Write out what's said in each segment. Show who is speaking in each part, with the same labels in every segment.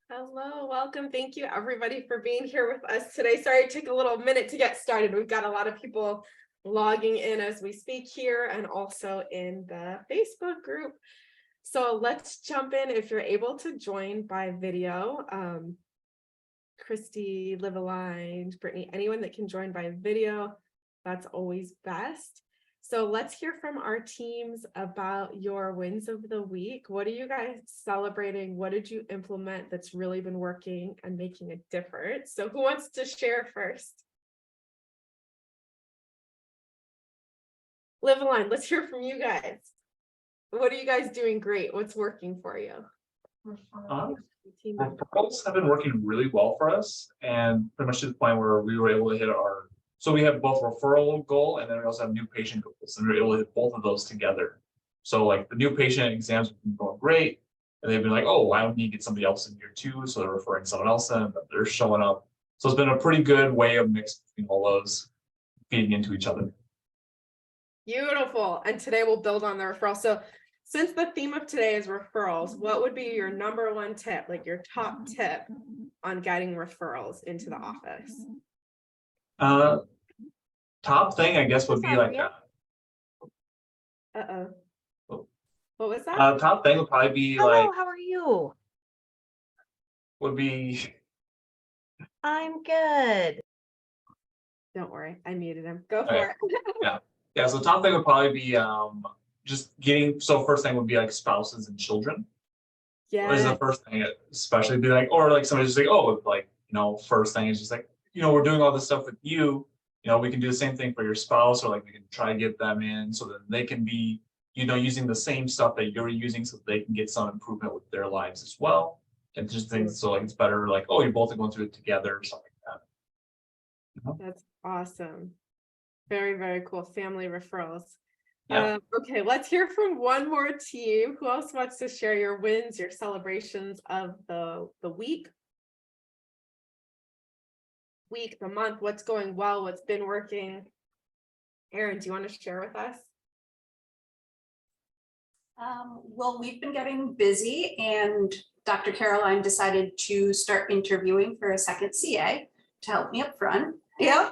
Speaker 1: Hello, welcome. Thank you everybody for being here with us today. Sorry it took a little minute to get started. We've got a lot of people logging in as we speak here and also in the Facebook group. So let's jump in. If you're able to join by video, Christy, Live Aligned, Brittany, anyone that can join by video, that's always best. So let's hear from our teams about your wins of the week. What are you guys celebrating? What did you implement that's really been working and making a difference? So who wants to share first? Live Aligned, let's hear from you guys. What are you guys doing great? What's working for you?
Speaker 2: Referrals have been working really well for us, and pretty much to the point where we were able to hit our. So we have both referral goal, and then we also have new patient goals, and we were able to hit both of those together. So like the new patient exams have been going great, and they've been like, oh, why don't you get somebody else in here too? So they're referring someone else in, but they're showing up. So it's been a pretty good way of mixing between all those, feeding into each other.
Speaker 1: Beautiful. And today we'll build on the referral. So since the theme of today is referrals, what would be your number one tip, like your top tip on getting referrals into the office?
Speaker 2: Top thing I guess would be like
Speaker 1: Uh-oh. What was that?
Speaker 2: top thing would probably be
Speaker 3: Hello,
Speaker 2: like
Speaker 3: how are you?
Speaker 2: would be
Speaker 3: I'm good.
Speaker 1: Don't worry, I muted him. Go for
Speaker 2: Okay.
Speaker 1: it.
Speaker 2: Yeah, so top thing would probably be just getting, so first thing would be like spouses and children. Is the
Speaker 1: Yeah.
Speaker 2: first thing, especially be like, or like somebody's just like, oh, like, first thing is just like, we're doing all this stuff with you, we can do the same thing for your spouse, or like we can try to get them in so that they can be, using the same stuff that you're using so they can get some improvement with their lives as well. And just things, so like it's better, like, oh, you're both going through it together or something like that.
Speaker 1: That's awesome. Very, very cool. Family referrals.
Speaker 2: Yeah.
Speaker 1: Okay, let's hear from one more team. Who else wants to share your wins, your celebrations of the week, the month, what's going well, what's been working? Erin, do you want to share with us?
Speaker 4: Well, we've been getting busy, and Dr. Caroline decided to start interviewing for a second CA to help me up front. Yeah.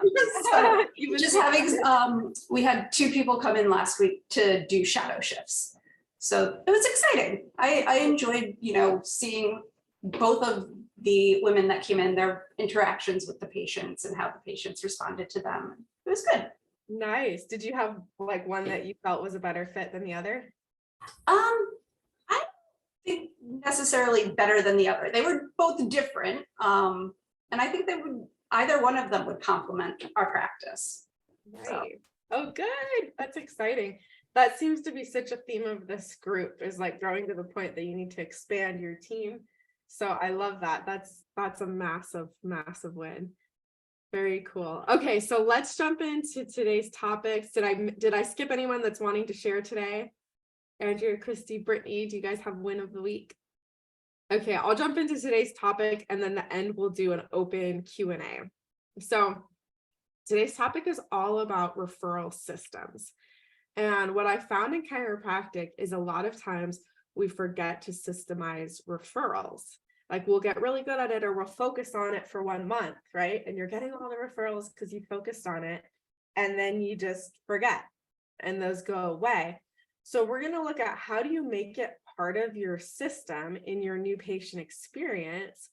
Speaker 4: So just having, we had 2 people come in last week to do shadow shifts. So it was exciting. I enjoyed, seeing both of the women that came in, their interactions with the patients and how the patients responded to them. It was good.
Speaker 1: Nice. Did you have like one that you felt was a better fit than the other?
Speaker 4: I don't think necessarily better than the other. They were both different. And I think they would, either one of them would complement our practice.
Speaker 1: Right.
Speaker 4: So.
Speaker 1: Oh, good. That's exciting. That seems to be such a theme of this group, is like growing to the point that you need to expand your team. So I love that. That's a massive, massive win. Very cool. Okay, so let's jump into today's topics. Did I skip anyone that's wanting to share today? Andrea, Christy, Brittany, do you guys have win of the week? Okay, I'll jump into today's topic, and then the end we'll do an open Q&A. So today's topic is all about referral systems. And what I found in chiropractic is a lot of times we forget to systemize referrals. Like we'll get really good at it, or we'll focus on it for 1 month, right? And you're getting all the referrals because you focused on it, and then you just forget and those go away. So we're going to look at how do you make it part of your system in your new patient experience,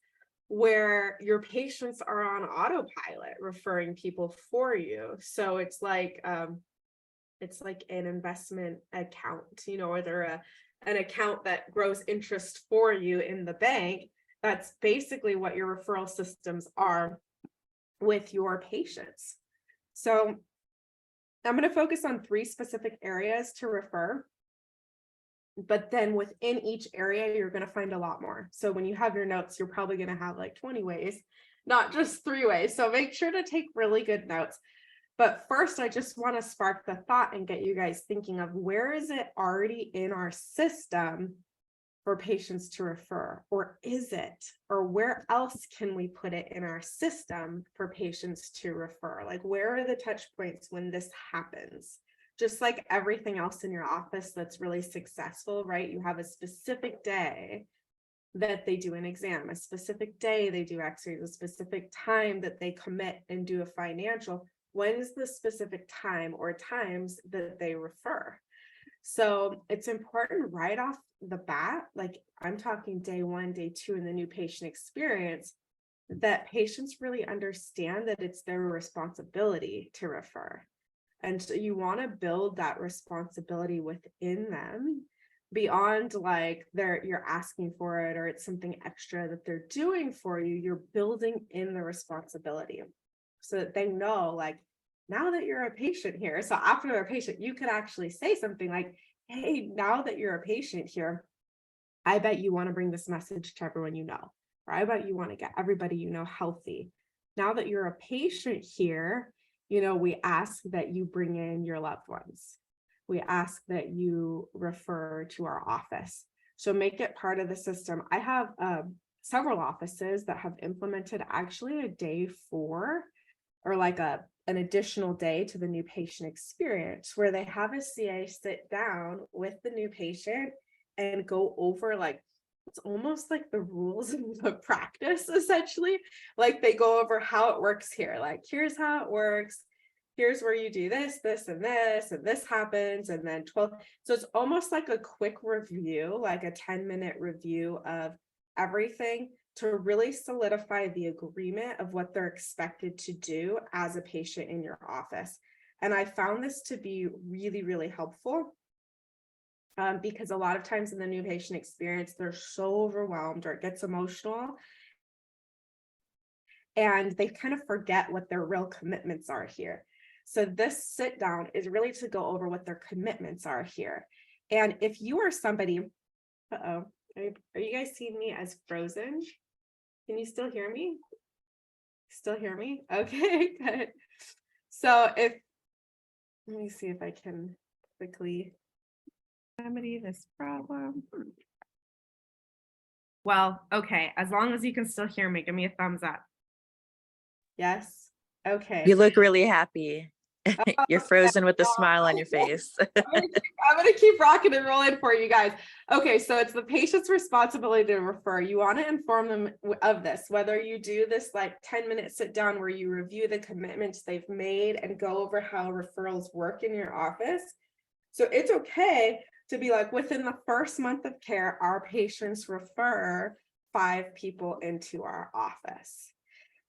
Speaker 1: where your patients are on autopilot referring people for you. So it's like an investment account, or they're an account that grows interest for you in the bank. That's basically what your referral systems are with your patients. So I'm going to focus on 3 specific areas to refer, but then within each area, you're going to find a lot more. So when you have your notes, you're probably going to have like 20 ways, not just 3 ways. So make sure to take really good notes. But first, I just want to spark the thought and get you guys thinking of, where is it already in our system for patients to refer? Or is it? Or where else can we put it in our system for patients to refer? Like, where are the touch points when this happens? Just like everything else in your office that's really successful, right? You have a specific day that they do an exam, a specific day they do x-rays, a specific time that they commit and do a financial. When's the specific time or times that they refer? So it's important right off the bat, like I'm talking day 1, day 2 in the new patient experience, that patients really understand that it's their responsibility to refer. And so you want to build that responsibility within them beyond like you're asking for it or it's something extra that they're doing for you. You're building in the responsibility so that they know, like, now that you're a patient here. So after they're a patient, you could actually say something like, hey, now that you're a patient here, I bet you want to bring this message to everyone you know, or I bet you want to get everybody you know healthy. Now that you're a patient here, we ask that you bring in your loved ones. We ask that you refer to our office. So make it part of the system. I have several offices that have implemented actually a day 4 or like an additional day to the new patient experience where they have a CA sit down with the new patient and go over like, it's almost like the rules of the practice, essentially. Like they go over how it works here. Like, here's how it works. Here's where you do this, this, and this happens. And then 12. So it's almost like a quick review, like a 10-minute review of everything to really solidify the agreement of what they're expected to do as a patient in your office. And I found this to be really, really helpful. Because a lot of times in the new patient experience, they're so overwhelmed or it gets emotional and they kind of forget what their real commitments are here. So this sit down is really to go over what their commitments are here. And if you are somebody, are you guys seeing me as frozen? Can you still hear me? Still hear me? Okay, good. So let me see if I can quickly remedy this problem. Well, okay, as long as you can still hear me, give me a thumbs up. Yes. Okay.
Speaker 3: You look really happy. You're frozen with a smile on your face.
Speaker 1: I'm gonna keep rocking and rolling for you guys. Okay, so it's the patient's responsibility to refer. You want to inform them of this, whether you do this like 10-minute sit down where you review the commitments they've made and go over how referrals work in your office. So it's okay to be like, within the first month of care, our patients refer 5 people into our office.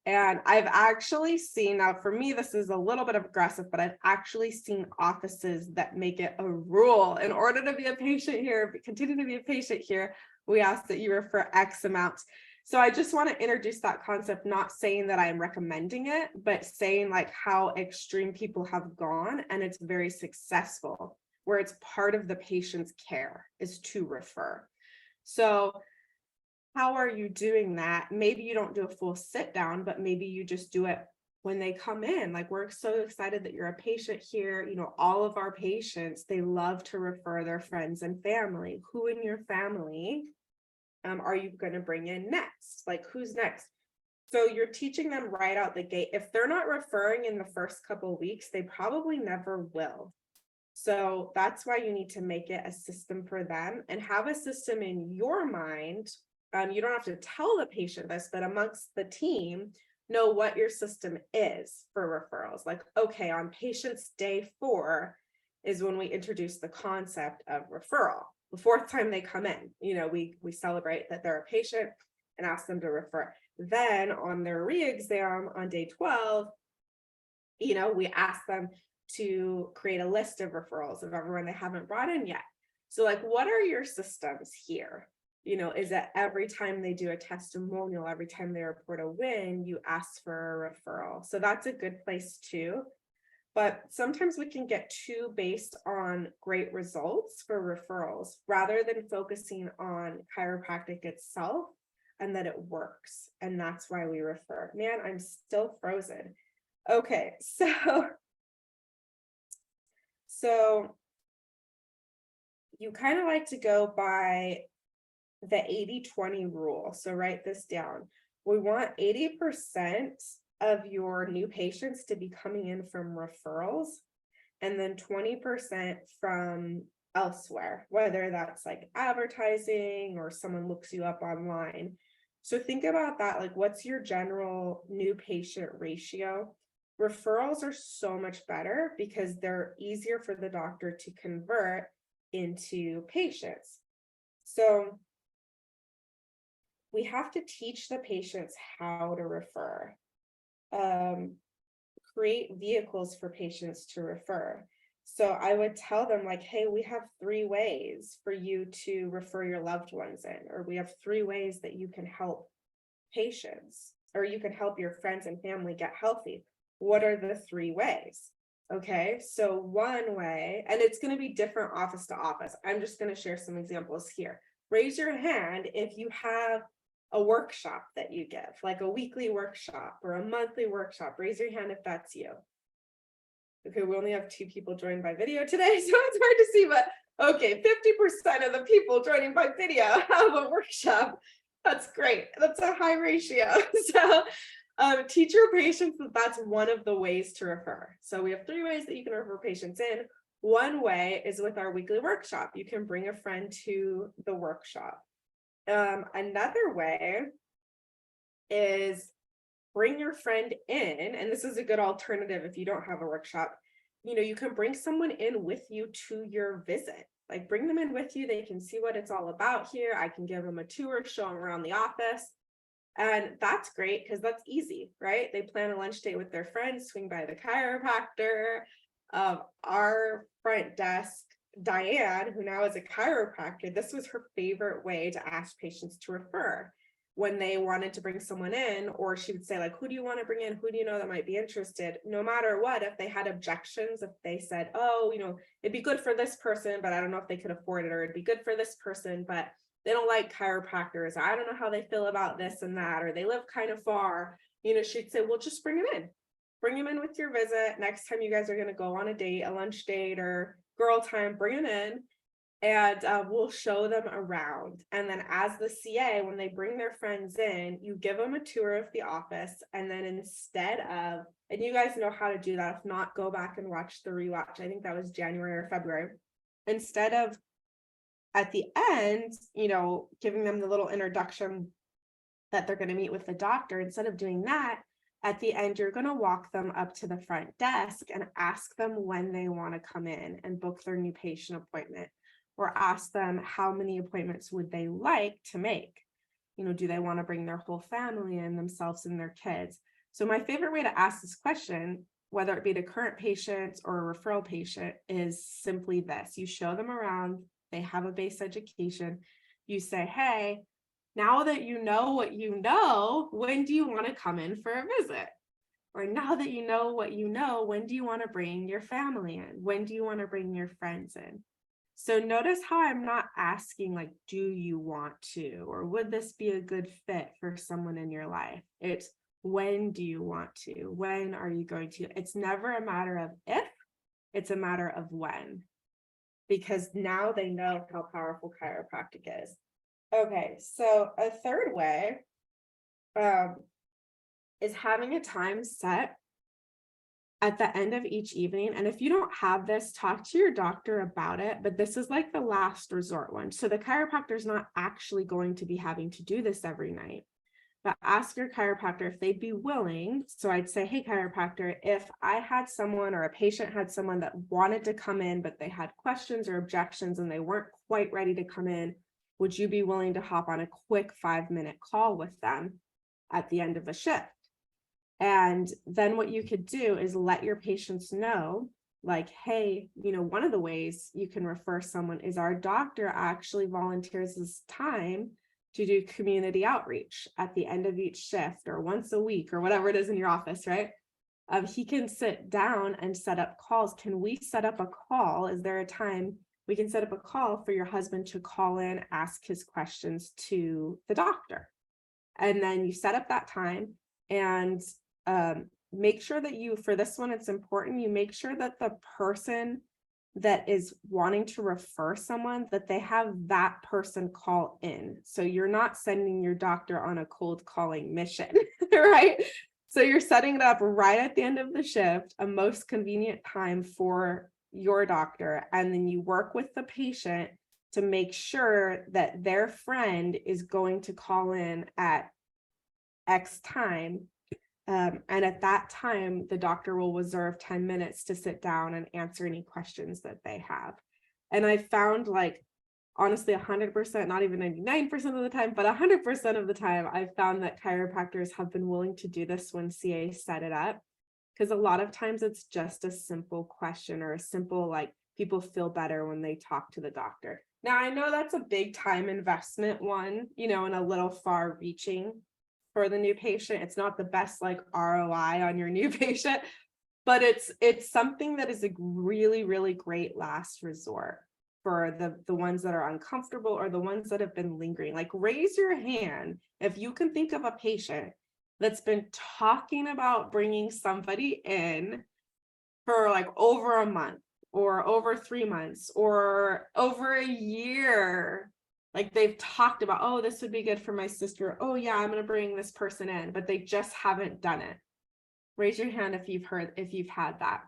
Speaker 1: And I've actually seen, now for me, this is a little bit of aggressive, but I've actually seen offices that make it a rule. In order to be a patient here, continue to be a patient here, we ask that you refer X amount. So I just want to introduce that concept, not saying that I'm recommending it, but saying like how extreme people have gone and it's very successful, where it's part of the patient's care is to refer. So how are you doing that? Maybe you don't do a full sit down, but maybe you just do it when they come in. Like, we're so excited that you're a patient here. All of our patients, they love to refer their friends and family. Who in your family are you going to bring in next? Like, who's next? So you're teaching them right out the gate. If they're not referring in the first couple of weeks, they probably never will. So that's why you need to make it a system for them and have a system in your mind. You don't have to tell the patient this, but amongst the team, know what your system is for referrals. Like, okay, on patient's day 4 is when we introduce the concept of referral. The 4th time they come in, we celebrate that they're a patient and ask them to refer. Then on their re-exam on day 12, we ask them to create a list of referrals of everyone they haven't brought in yet. So like, what are your systems here? Is that every time they do a testimonial, every time they report a win, you ask for a referral. So that's a good place too. But sometimes we can get too based on great results for referrals rather than focusing on chiropractic itself and that it works. And that's why we refer. Man, I'm still frozen. Okay, so you kind of like to go by the 80-20 rule. So write this down. We want 80% of your new patients to be coming in from referrals, and then 20% from elsewhere, whether that's like advertising or someone looks you up online. So think about that, like what's your general new patient ratio? Referrals are so much better because they're easier for the doctor to convert into patients. So we have to teach the patients how to refer, create vehicles for patients to refer. So I would tell them like, hey, we have 3 ways for you to refer your loved ones in, or we have 3 ways that you can help patients, or you can help your friends and family get healthy. What are the 3 ways? Okay, so one way, and it's going to be different office to office. I'm just going to share some examples here. Raise your hand if you have a workshop that you give, like a weekly workshop or a monthly workshop. Raise your hand if that's you. Okay, we only have 2 people joined by video today, so it's hard to see, but okay, 50% of the people joining by video have a workshop. That's great. That's a high ratio. So teach your patients that that's one of the ways to refer. So we have 3 ways that you can refer patients in. One way is with our weekly workshop. You can bring a friend to the workshop. Another way is bring your friend in, and this is a good alternative if you don't have a workshop. You know, you can bring someone in with you to your visit. Like bring them in with you. They can see what it's all about here. I can give them a tour, show them around the office. And that's great because that's easy, right? They plan a lunch date with their friends, swing by the chiropractor. Our front desk, Diane, who now is a chiropractor, this was her favorite way to ask patients to refer when they wanted to bring someone in, or she would say like, who do you want to bring in? Who do you know that might be interested? No matter what, if they had objections, if they said, oh, you know, it'd be good for this person, but I don't know if they could afford it, or it'd be good for this person, but they don't like chiropractors. I don't know how they feel about this and that, or they live kind of far. You know, she'd say, well, just bring them in. Bring them in with your visit. Next time you guys are going to go on a date, a lunch date or girl time, bring them in. And we'll show them around. And then as the CA, when they bring their friends in, you give them a tour of the office. And then instead of, and you guys know how to do that. If not, go back and watch the rewatch. I think that was January or February. Instead of at the end, you know, giving them the little introduction that they're going to meet with the doctor, instead of doing that, at the end, you're going to walk them up to the front desk and ask them when they want to come in and book their new patient appointment, or ask them how many appointments would they like to make. You know, do they want to bring their whole family in, themselves and their kids? So my favorite way to ask this question, whether it be to current patients or a referral patient, is simply this. You show them around, they have a base education. You say, hey, now that you know what you know, when do you want to come in for a visit? Or now that you know what you know, when do you want to bring your family in? When do you want to bring your friends in? So notice how I'm not asking like, do you want to, or would this be a good fit for someone in your life? It's when do you want to? When are you going to? It's never a matter of if, it's a matter of when. Because now they know how powerful chiropractic is. Okay, so a third way is having a time set at the end of each evening. And if you don't have this, talk to your doctor about it, but this is like the last resort one. So the chiropractor is not actually going to be having to do this every night, but ask your chiropractor if they'd be willing. So I'd say, hey, chiropractor, if I had someone or a patient had someone that wanted to come in, but they had questions or objections and they weren't quite ready to come in, would you be willing to hop on a quick 5-minute call with them at the end of a shift? And then what you could do is let your patients know, like, hey, you know, one of the ways you can refer someone is our doctor actually volunteers this time to do community outreach at the end of each shift or once a week or whatever it is in your office, right? He can sit down and set up calls. Can we set up a call? Is there a time we can set up a call for your husband to call in, ask his questions to the doctor? And then you set up that time and make sure that you, for this one, it's important, you make sure that the person that is wanting to refer someone, that they have that person call in. So you're not sending your doctor on a cold calling mission, right? So you're setting it up right at the end of the shift, a most convenient time for your doctor, and then you work with the patient to make sure that their friend is going to call in at X time. And at that time, the doctor will reserve 10 minutes to sit down and answer any questions that they have. And I found, like, honestly, 100%, not even 99% of the time, but 100% of the time, I've found that chiropractors have been willing to do this when CA set it up. Because a lot of times it's just a simple question or a simple, like, people feel better when they talk to the doctor. Now, I know that's a big time investment one, you know, and a little far reaching for the new patient. It's not the best, like, ROI on your new patient, but it's something that is a really, really great last resort for the ones that are uncomfortable or the ones that have been lingering. Like, raise your hand if you can think of a patient that's been talking about bringing somebody in for like over a month or over 3 months or over a year. Like, they've talked about, oh, this would be good for my sister. Oh yeah, I'm going to bring this person in, but they just haven't done it. Raise your hand if you've had that.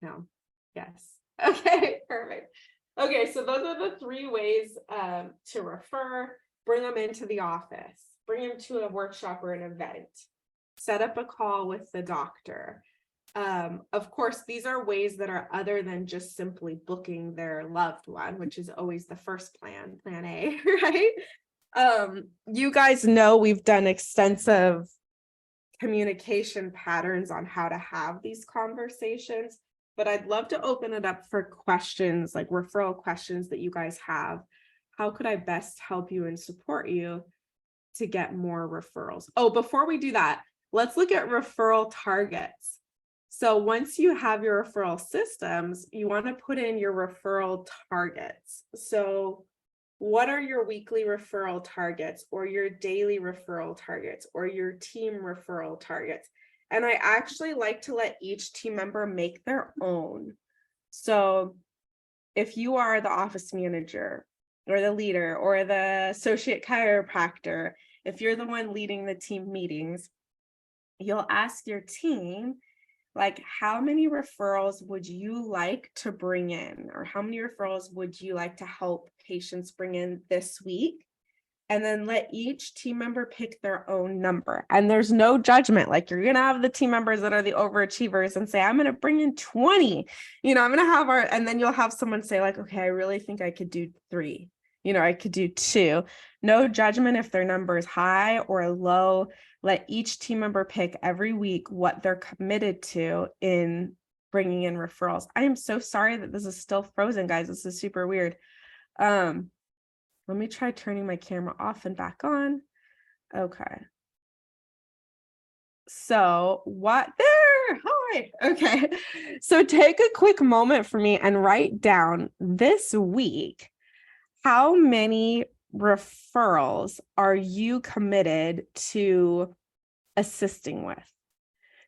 Speaker 1: No. Yes. Okay, perfect. Okay, so those are the 3 ways to refer. Bring them into the office, bring them to a workshop or an event, set up a call with the doctor. Of course, these are ways that are other than just simply booking their loved one, which is always the first plan A, right? You guys know we've done extensive communication patterns on how to have these conversations, but I'd love to open it up for questions, like referral questions that you guys have. How could I best help you and support you to get more referrals? Oh, before we do that, let's look at referral targets. So once you have your referral systems, you want to put in your referral targets. So what are your weekly referral targets or your daily referral targets or your team referral targets? And I actually like to let each team member make their own. So if you are the office manager or the leader or the associate chiropractor, if you're the one leading the team meetings, you'll ask your team, like, how many referrals would you like to bring in? Or how many referrals would you like to help patients bring in this week? And then let each team member pick their own number. And there's no judgment. Like, you're going to have the team members that are the overachievers and say, I'm going to bring in 20, I'm going to have and then you'll have someone say, like, okay, I really think I could do 3, I could do 2. No judgment if their number is high or low. Let each team member pick every week what they're committed to in bringing in referrals. I am so sorry that this is still frozen, guys. This is super weird. Let me try turning my camera off and back on. Okay. So hi. Okay. So take a quick moment for me and write down this week, how many referrals are you committed to assisting with?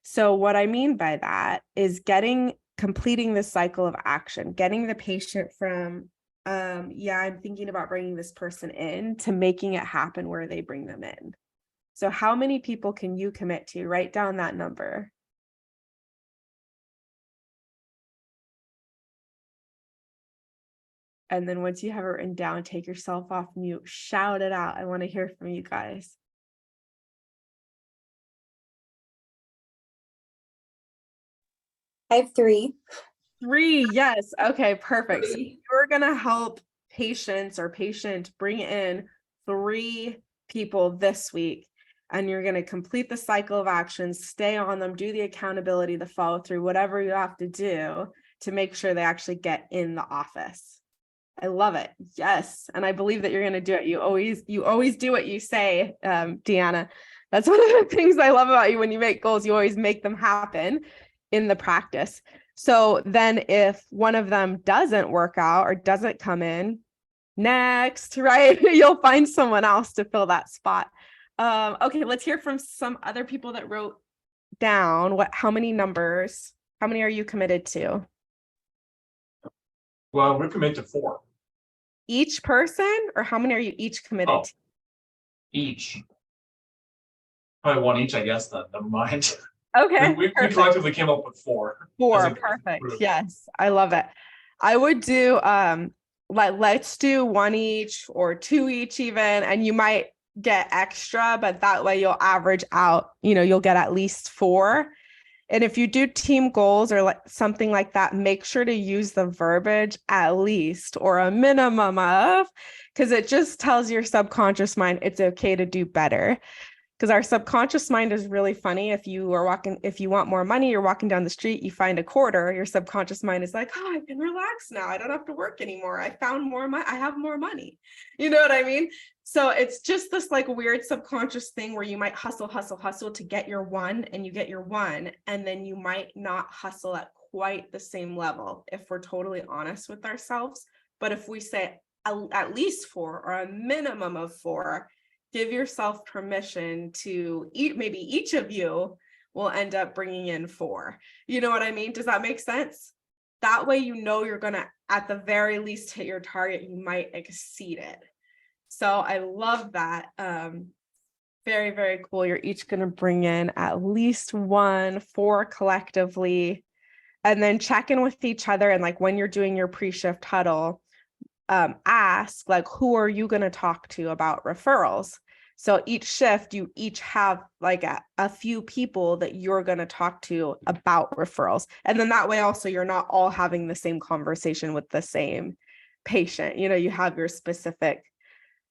Speaker 1: So what I mean by that is completing the cycle of action, getting the patient from I'm thinking about bringing this person in to making it happen where they bring them in. So how many people can you commit to? Write down that number. And then once you have it written down, take yourself off mute, shout it out. I want to hear from you guys.
Speaker 5: I have 3.
Speaker 1: 3, yes. Okay, perfect. So
Speaker 4: 3.
Speaker 1: you're gonna help patient bring in 3 people this week, and you're gonna complete the cycle of actions, stay on them, do the accountability, the follow through, whatever you have to do to make sure they actually get in the office. I love it. Yes, and I believe that you're gonna do it. You always do what you say, Deanna. That's one of the things I love about you. When you make goals, you always make them happen in the practice. So then if one of them doesn't work out or doesn't come in, next, right? You'll find someone else to fill that spot. Okay, let's hear from some other people that wrote down how many are you committed to?
Speaker 2: Well, we're committed to 4.
Speaker 1: Each person, or how many are you each committed to?
Speaker 2: Each. Probably 1 each, I guess, then. Never mind.
Speaker 6: Okay,
Speaker 2: We
Speaker 6: perfect.
Speaker 2: collectively came up with 4. as a
Speaker 6: Perfect.
Speaker 2: group.
Speaker 6: Yes, I love it. I would do let's do 1 each or 2 each even, and you might get extra, but that way you'll average out, you'll get at least 4. And if you do team goals or like something like that, make sure to use the verbiage at least or a minimum of, because it just tells your subconscious mind it's okay to do better. Because our subconscious mind is really funny. If you want more money, you're walking down the street, you find a quarter, your subconscious mind is like, oh, I can relax now. I don't have to work anymore. I found more money. I have more money. You know what I mean? So it's just this like weird subconscious thing where you might hustle to get your 1, and you get your 1, and then you might not hustle at quite the same level if we're totally honest with ourselves. But if we say at least 4 or a minimum of 4, give yourself permission to eat. Maybe each of you will end up bringing in 4. You know what I mean? Does that make sense? That way, you're going to, at the very least, hit your target. You might exceed it. So I love that. Very, very cool. You're each going to bring in at least 1, 4 collectively, and then check in with each other. And like when you're doing your pre-shift huddle, ask like, who are you going to talk to about referrals? So each shift, you each have like a few people that you're going to talk to about referrals. And then that way also, you're not all having the same conversation with the same patient. You have your specific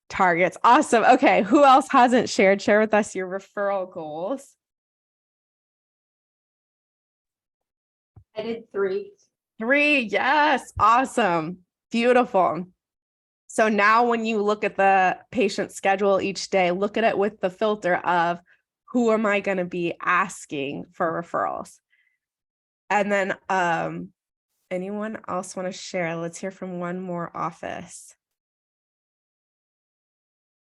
Speaker 6: targets. Awesome. Okay. Who else hasn't shared? Share with us your referral goals.
Speaker 4: I did 3.
Speaker 6: 3. Yes. Awesome. Beautiful. So now when you look at the patient schedule each day, look at it with the filter of who am I going to be asking for referrals? And then anyone else want to share? Let's hear from one more office.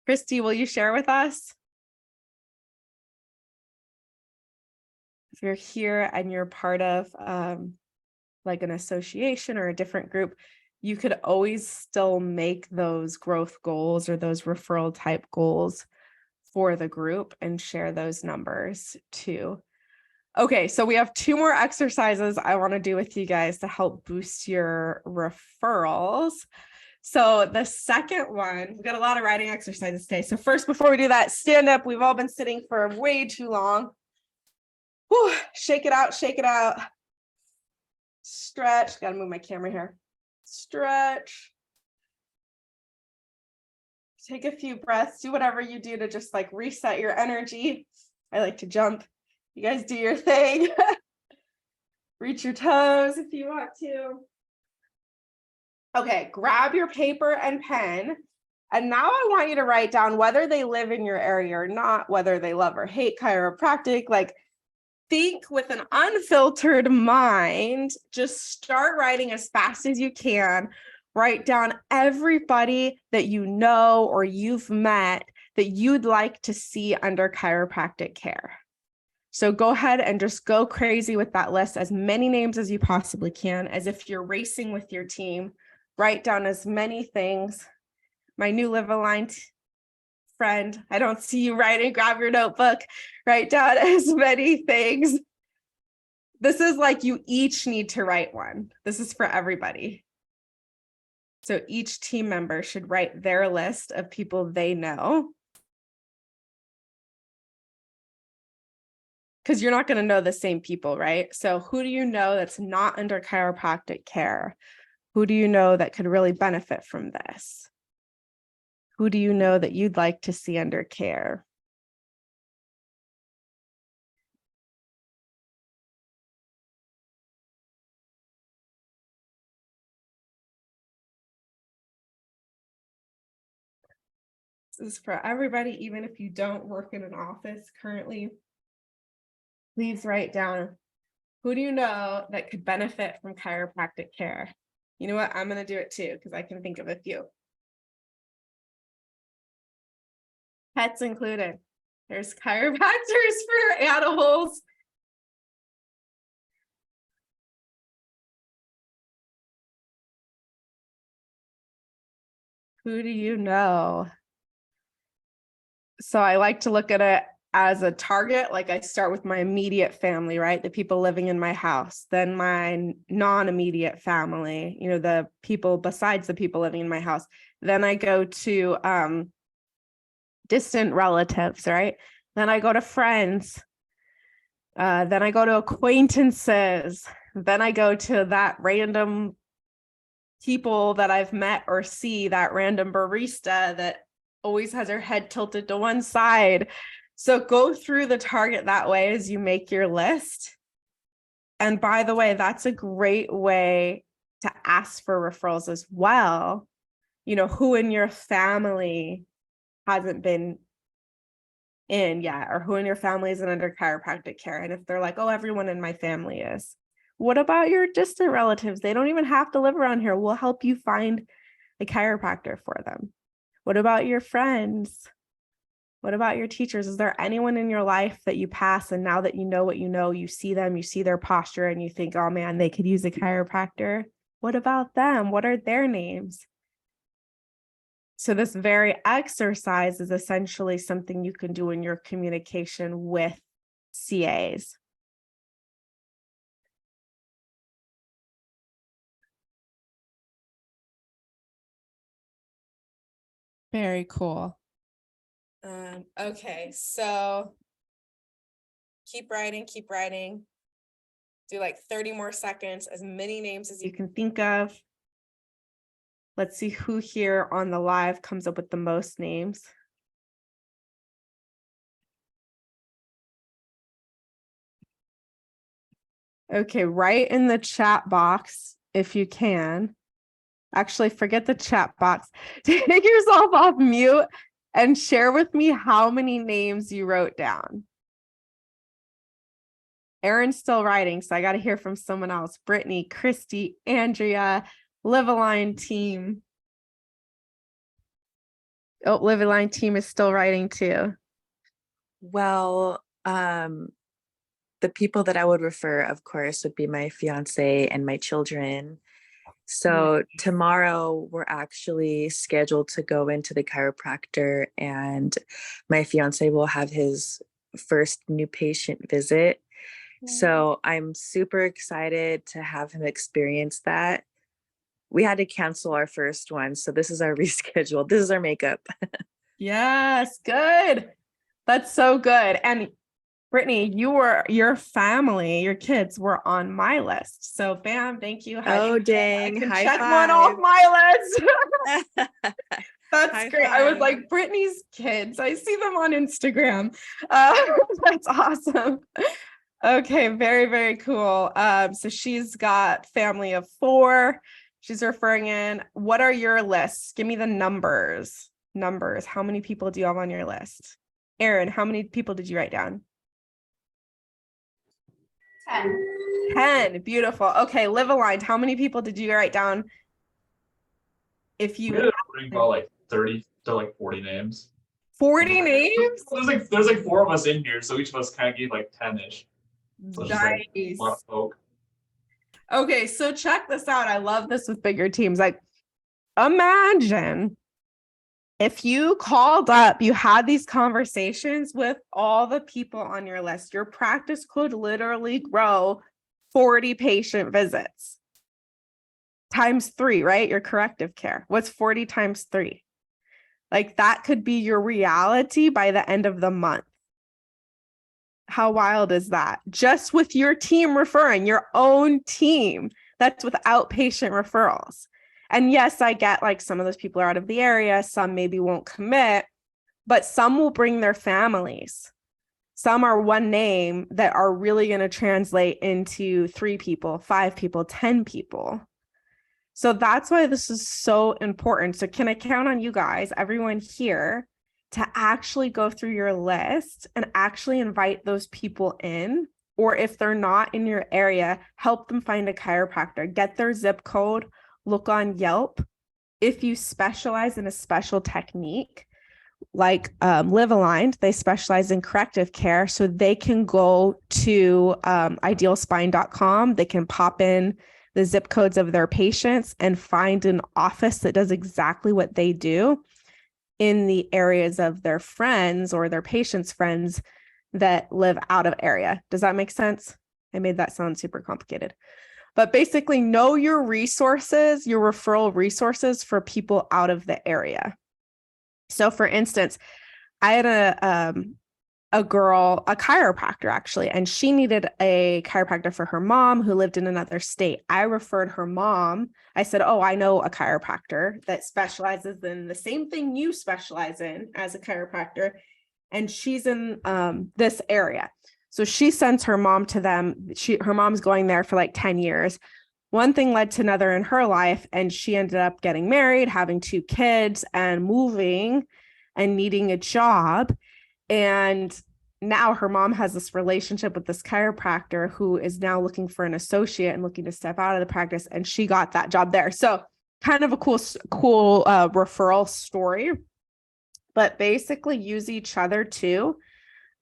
Speaker 6: Christy, will you share with us? If you're here and you're part of like an association or a different group, you could always still make those growth goals or those referral type goals for the group and share those numbers too. Okay, so we have 2 more exercises I want to do with you guys to help boost your referrals. So the second one, we got a lot of writing exercises today. So first, before we do that, stand up. We've all been sitting for way too long. Whew, shake it out, shake it out. Stretch, gotta move my camera here. Stretch. Take a few breaths, do whatever you do to just like reset your energy. I like to jump. You guys do your thing. Reach your toes if you want to. Okay, grab your paper and pen. And now I want you to write down whether they live in your area or not, whether they love or hate chiropractic. Like, think with an unfiltered mind. Just start writing as fast as you can. Write down everybody that you know or you've met that you'd like to see under chiropractic care. So go ahead and just go crazy with that list, as many names as you possibly can, as if you're racing with your team. Write down as many things. My new Live Aligned friend, I don't see you writing, grab your notebook, write down as many things. This is like you each need to write one. This is for everybody. So each team member should write their list of people they know. Because you're not going to know the same people, right? So who do you know that's not under chiropractic care? Who do you know that could really benefit from this? Who do you know that you'd like to see under care? This is for everybody, even if you don't work in an office currently. Please write down, who do you know that could benefit from chiropractic care? You know what? I'm going to do it too, because I can think of a few. Pets included. There's chiropractors for animals. Who do you know? So I like to look at it as a target, like I start with my immediate family, right? The people living in my house, then my non-immediate family, you know, the people besides the people living in my house. Then I go to distant relatives, right? Then I go to friends. Then I go to acquaintances. Then I go to that random people that I've met or see, that random barista that always has her head tilted to one side. So go through the target that way as you make your list. And by the way, that's a great way to ask for referrals as well. You know, who in your family hasn't been in yet, or who in your family isn't under chiropractic care? And if they're like, oh, everyone in my family is. What about your distant relatives? They don't even have to live around here. We'll help you find a chiropractor for them. What about your friends? What about your teachers? Is there anyone in your life that you pass, and now that you know what you know, you see them, you see their posture, and you think, oh man, they could use a chiropractor? What about them? What are their names? So this very exercise is essentially something you can do in your communication with CAs. Very cool. Okay, so keep writing, keep writing. Do like 30 more seconds, as many names as you can think of. Let's see who here on the live comes up with the most names. Okay, write in the chat box if you can. Actually, forget the chat box. Take yourself off mute and share with me how many names you wrote down. Erin's still writing, so I got to hear from someone else. Brittany, Christy, Andrea, Live Align team. Oh, Live Align team is still writing too.
Speaker 3: Well, the people that I would refer, of course, would be my fiance and my children. So tomorrow we're actually scheduled to go into the chiropractor, and my fiance will have his first new patient visit. So I'm super excited to have him experience that. We had to cancel our first one, so this is our rescheduled. This is our makeup.
Speaker 6: Yes, good. That's so good. And Brittany, your family, your kids were on my list. So bam, thank you.
Speaker 3: Oh,
Speaker 6: I
Speaker 3: dang.
Speaker 6: can
Speaker 3: High
Speaker 6: check
Speaker 3: five.
Speaker 6: one off my list. That's
Speaker 3: High
Speaker 6: great. I was
Speaker 3: five.
Speaker 6: like, Brittany's kids. I see them on Instagram. That's awesome. Okay, very, very cool. So she's got family of 4. She's referring in. What are your lists? Give me the numbers. Numbers. How many people do you have on your list? Erin, how many people did you write down?
Speaker 4: 10.
Speaker 6: 10. Beautiful. Okay, Live Aligned. How many people did you write down? If
Speaker 2: We
Speaker 6: you
Speaker 2: ended up writing about like 30 to like 40 names.
Speaker 6: 40 names?
Speaker 2: There's like 4 of us in here, so each of us kind of gave like 10-ish. So it's just like a
Speaker 6: Nice.
Speaker 2: lot of folk.
Speaker 6: Okay, so check this out. I love this with bigger teams. Like, imagine if you called up, you had these conversations with all the people on your list, your practice could literally grow 40 patient visits times 3, right? Your corrective care. What's 40 times 3? Like that could be your reality by the end of the month. How wild is that? Just with your team referring, your own team. That's without patient referrals. And yes, I get like some of those people are out of the area, some maybe won't commit, but some will bring their families. Some are one name that are really going to translate into 3 people, 5 people, 10 people. So that's why this is so important. So can I count on you guys, everyone here, to actually go through your list and actually invite those people in? Or if they're not in your area, help them find a chiropractor, get their zip code, look on Yelp. If you specialize in a special technique, like Live Aligned, they specialize in corrective care. So they can go to idealspine.com. They can pop in the zip codes of their patients and find an office that does exactly what they do in the areas of their friends or their patients' friends that live out of area. Does that make sense? I made that sound super complicated. But basically know your resources, your referral resources for people out of the area. So for instance, I had a girl, a chiropractor actually, and she needed a chiropractor for her mom who lived in another state. I referred her mom. I said, oh, I know a chiropractor that specializes in the same thing you specialize in as a chiropractor. And she's in this area. So she sends her mom to them. Her mom's going there for like 10 years. One thing led to another in her life, and she ended up getting married, having 2 kids, and moving and needing a job. And now her mom has this relationship with this chiropractor who is now looking for an associate and looking to step out of the practice. And she got that job there. So kind of a cool referral story, but basically use each other too.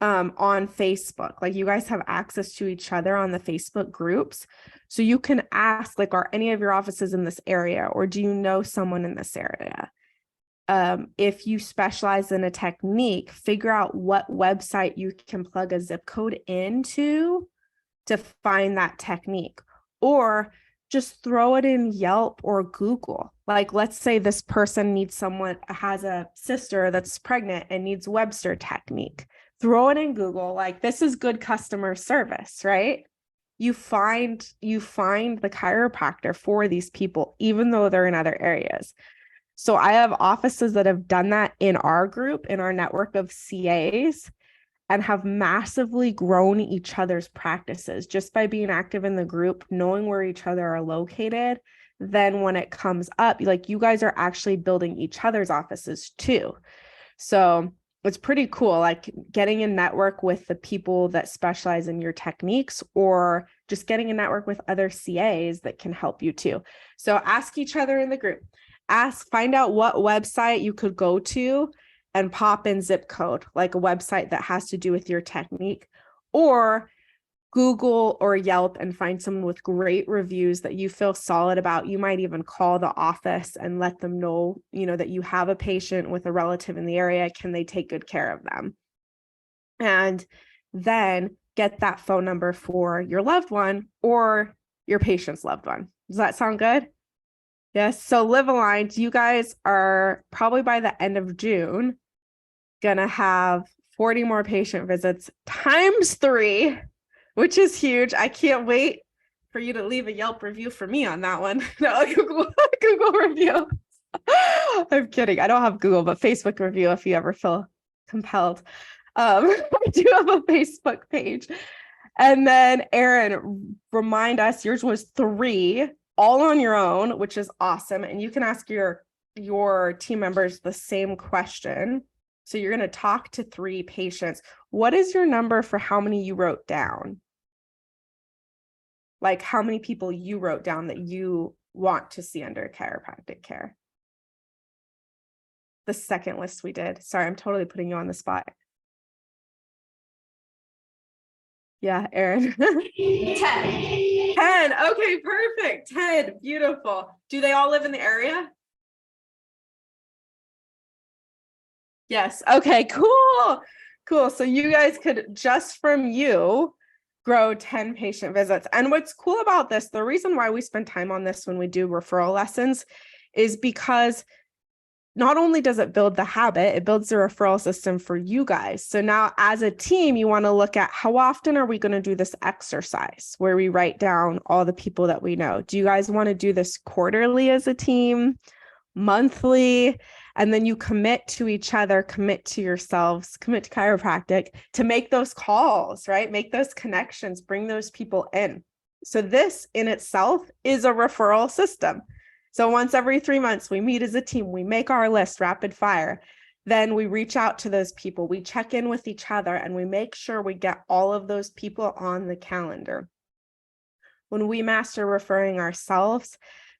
Speaker 6: On Facebook, like you guys have access to each other on the Facebook groups. So you can ask, like, are any of your offices in this area? Or do you know someone in this area? If you specialize in a technique, figure out what website you can plug a zip code into to find that technique, or just throw it in Yelp or Google. Like, let's say this person has a sister that's pregnant and needs Webster technique. Throw it in Google. Like, this is good customer service, right? You find the chiropractor for these people, even though they're in other areas. So I have offices that have done that in our group, in our network of CAs, and have massively grown each other's practices just by being active in the group, knowing where each other are located. Then when it comes up, like, you guys are actually building each other's offices too. So it's pretty cool, like getting a network with the people that specialize in your techniques, or just getting a network with other CAs that can help you too. So ask each other in the group, find out what website you could go to and pop in zip code, like a website that has to do with your technique, or Google or Yelp and find someone with great reviews that you feel solid about. You might even call the office and let them know, that you have a patient with a relative in the area. Can they take good care of them? And then get that phone number for your loved one or your patient's loved one. Does that sound good? Yes. So Live Aligned, you guys are probably by the end of June gonna have 40 more patient visits times 3, which is huge. I can't wait for you to leave a Yelp review for me on that one. No, Google review. I'm kidding. I don't have Google, but Facebook review if you ever feel compelled. I do have a Facebook page. And then Erin, remind us, yours was 3, all on your own, which is awesome. And you can ask your team members the same question. So you're going to talk to 3 patients. What is your number for how many you wrote down? Like, how many people you wrote down that you want to see under chiropractic care? The second list we did. Sorry, I'm totally putting you on the spot. Yeah, Erin.
Speaker 4: 10.
Speaker 6: 10. Okay, perfect. 10. Beautiful. Do they all live in the area? Yes. Okay, cool. Cool. So you guys could, just from you, grow 10 patient visits. And what's cool about this, the reason why we spend time on this when we do referral lessons is because not only does it build the habit, it builds the referral system for you guys. So now as a team, you want to look at how often are we going to do this exercise where we write down all the people that we know. Do you guys want to do this quarterly as a team, monthly? And then you commit to each other, commit to yourselves, commit to chiropractic to make those calls, right? Make those connections, bring those people in. So this in itself is a referral system. So once every 3 months, we meet as a team, we make our list rapid fire. Then we reach out to those people, we check in with each other, and we make sure we get all of those people on the calendar. When we master referring ourselves,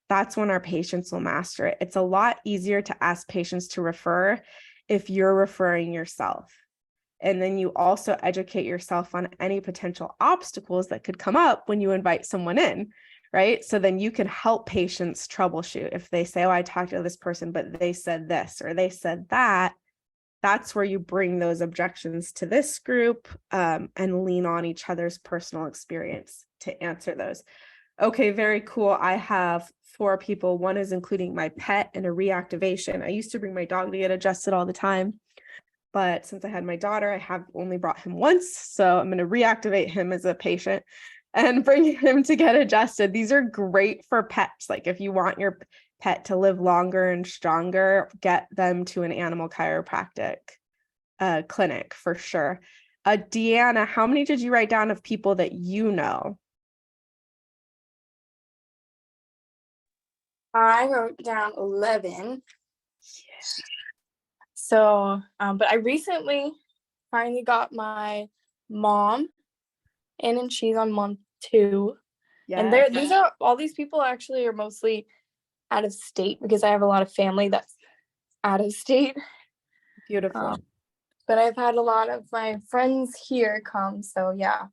Speaker 6: that's when our patients will master it. It's a lot easier to ask patients to refer if you're referring yourself. And then you also educate yourself on any potential obstacles that could come up when you invite someone in, right? So then you can help patients troubleshoot. If they say, oh, I talked to this person, but they said this or they said that, that's where you bring those objections to this group and lean on each other's personal experience to answer those. Okay, very cool. I have 4 people. One is including my pet and a reactivation. I used to bring my dog to get adjusted all the time, but since I had my daughter, I have only brought him once. So I'm going to reactivate him as a patient and bring him to get adjusted. These are great for pets. Like if you want your pet to live longer and stronger, get them to an animal chiropractic clinic for sure. Deanna, how many did you write down of people that you know?
Speaker 5: I wrote down 11. So, but I recently finally got my mom in, and she's on month 2. And these are all these people actually are mostly out of state because I have a lot of family that's out of state.
Speaker 6: Beautiful.
Speaker 5: But I've had a lot of my friends here come, so yeah.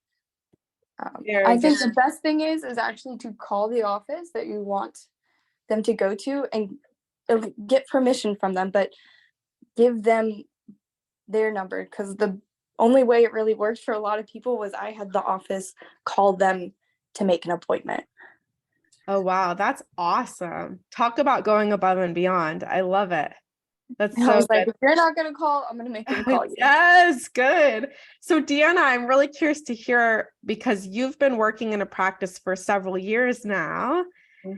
Speaker 6: Very
Speaker 5: I think the best thing is actually to call the office that you want them to go to and get permission from them, but give them their number, because the only way it really worked for a lot of people was I had the office call them to make an appointment.
Speaker 6: Oh, wow. That's awesome. Talk about going above and beyond. I love it. That's
Speaker 5: And I
Speaker 6: so
Speaker 5: was like,
Speaker 6: good.
Speaker 5: if you're not going to call, I'm going to make them call you.
Speaker 6: Yes, good. So Deanna, I'm really curious to hear, because you've been working in a practice for several years now,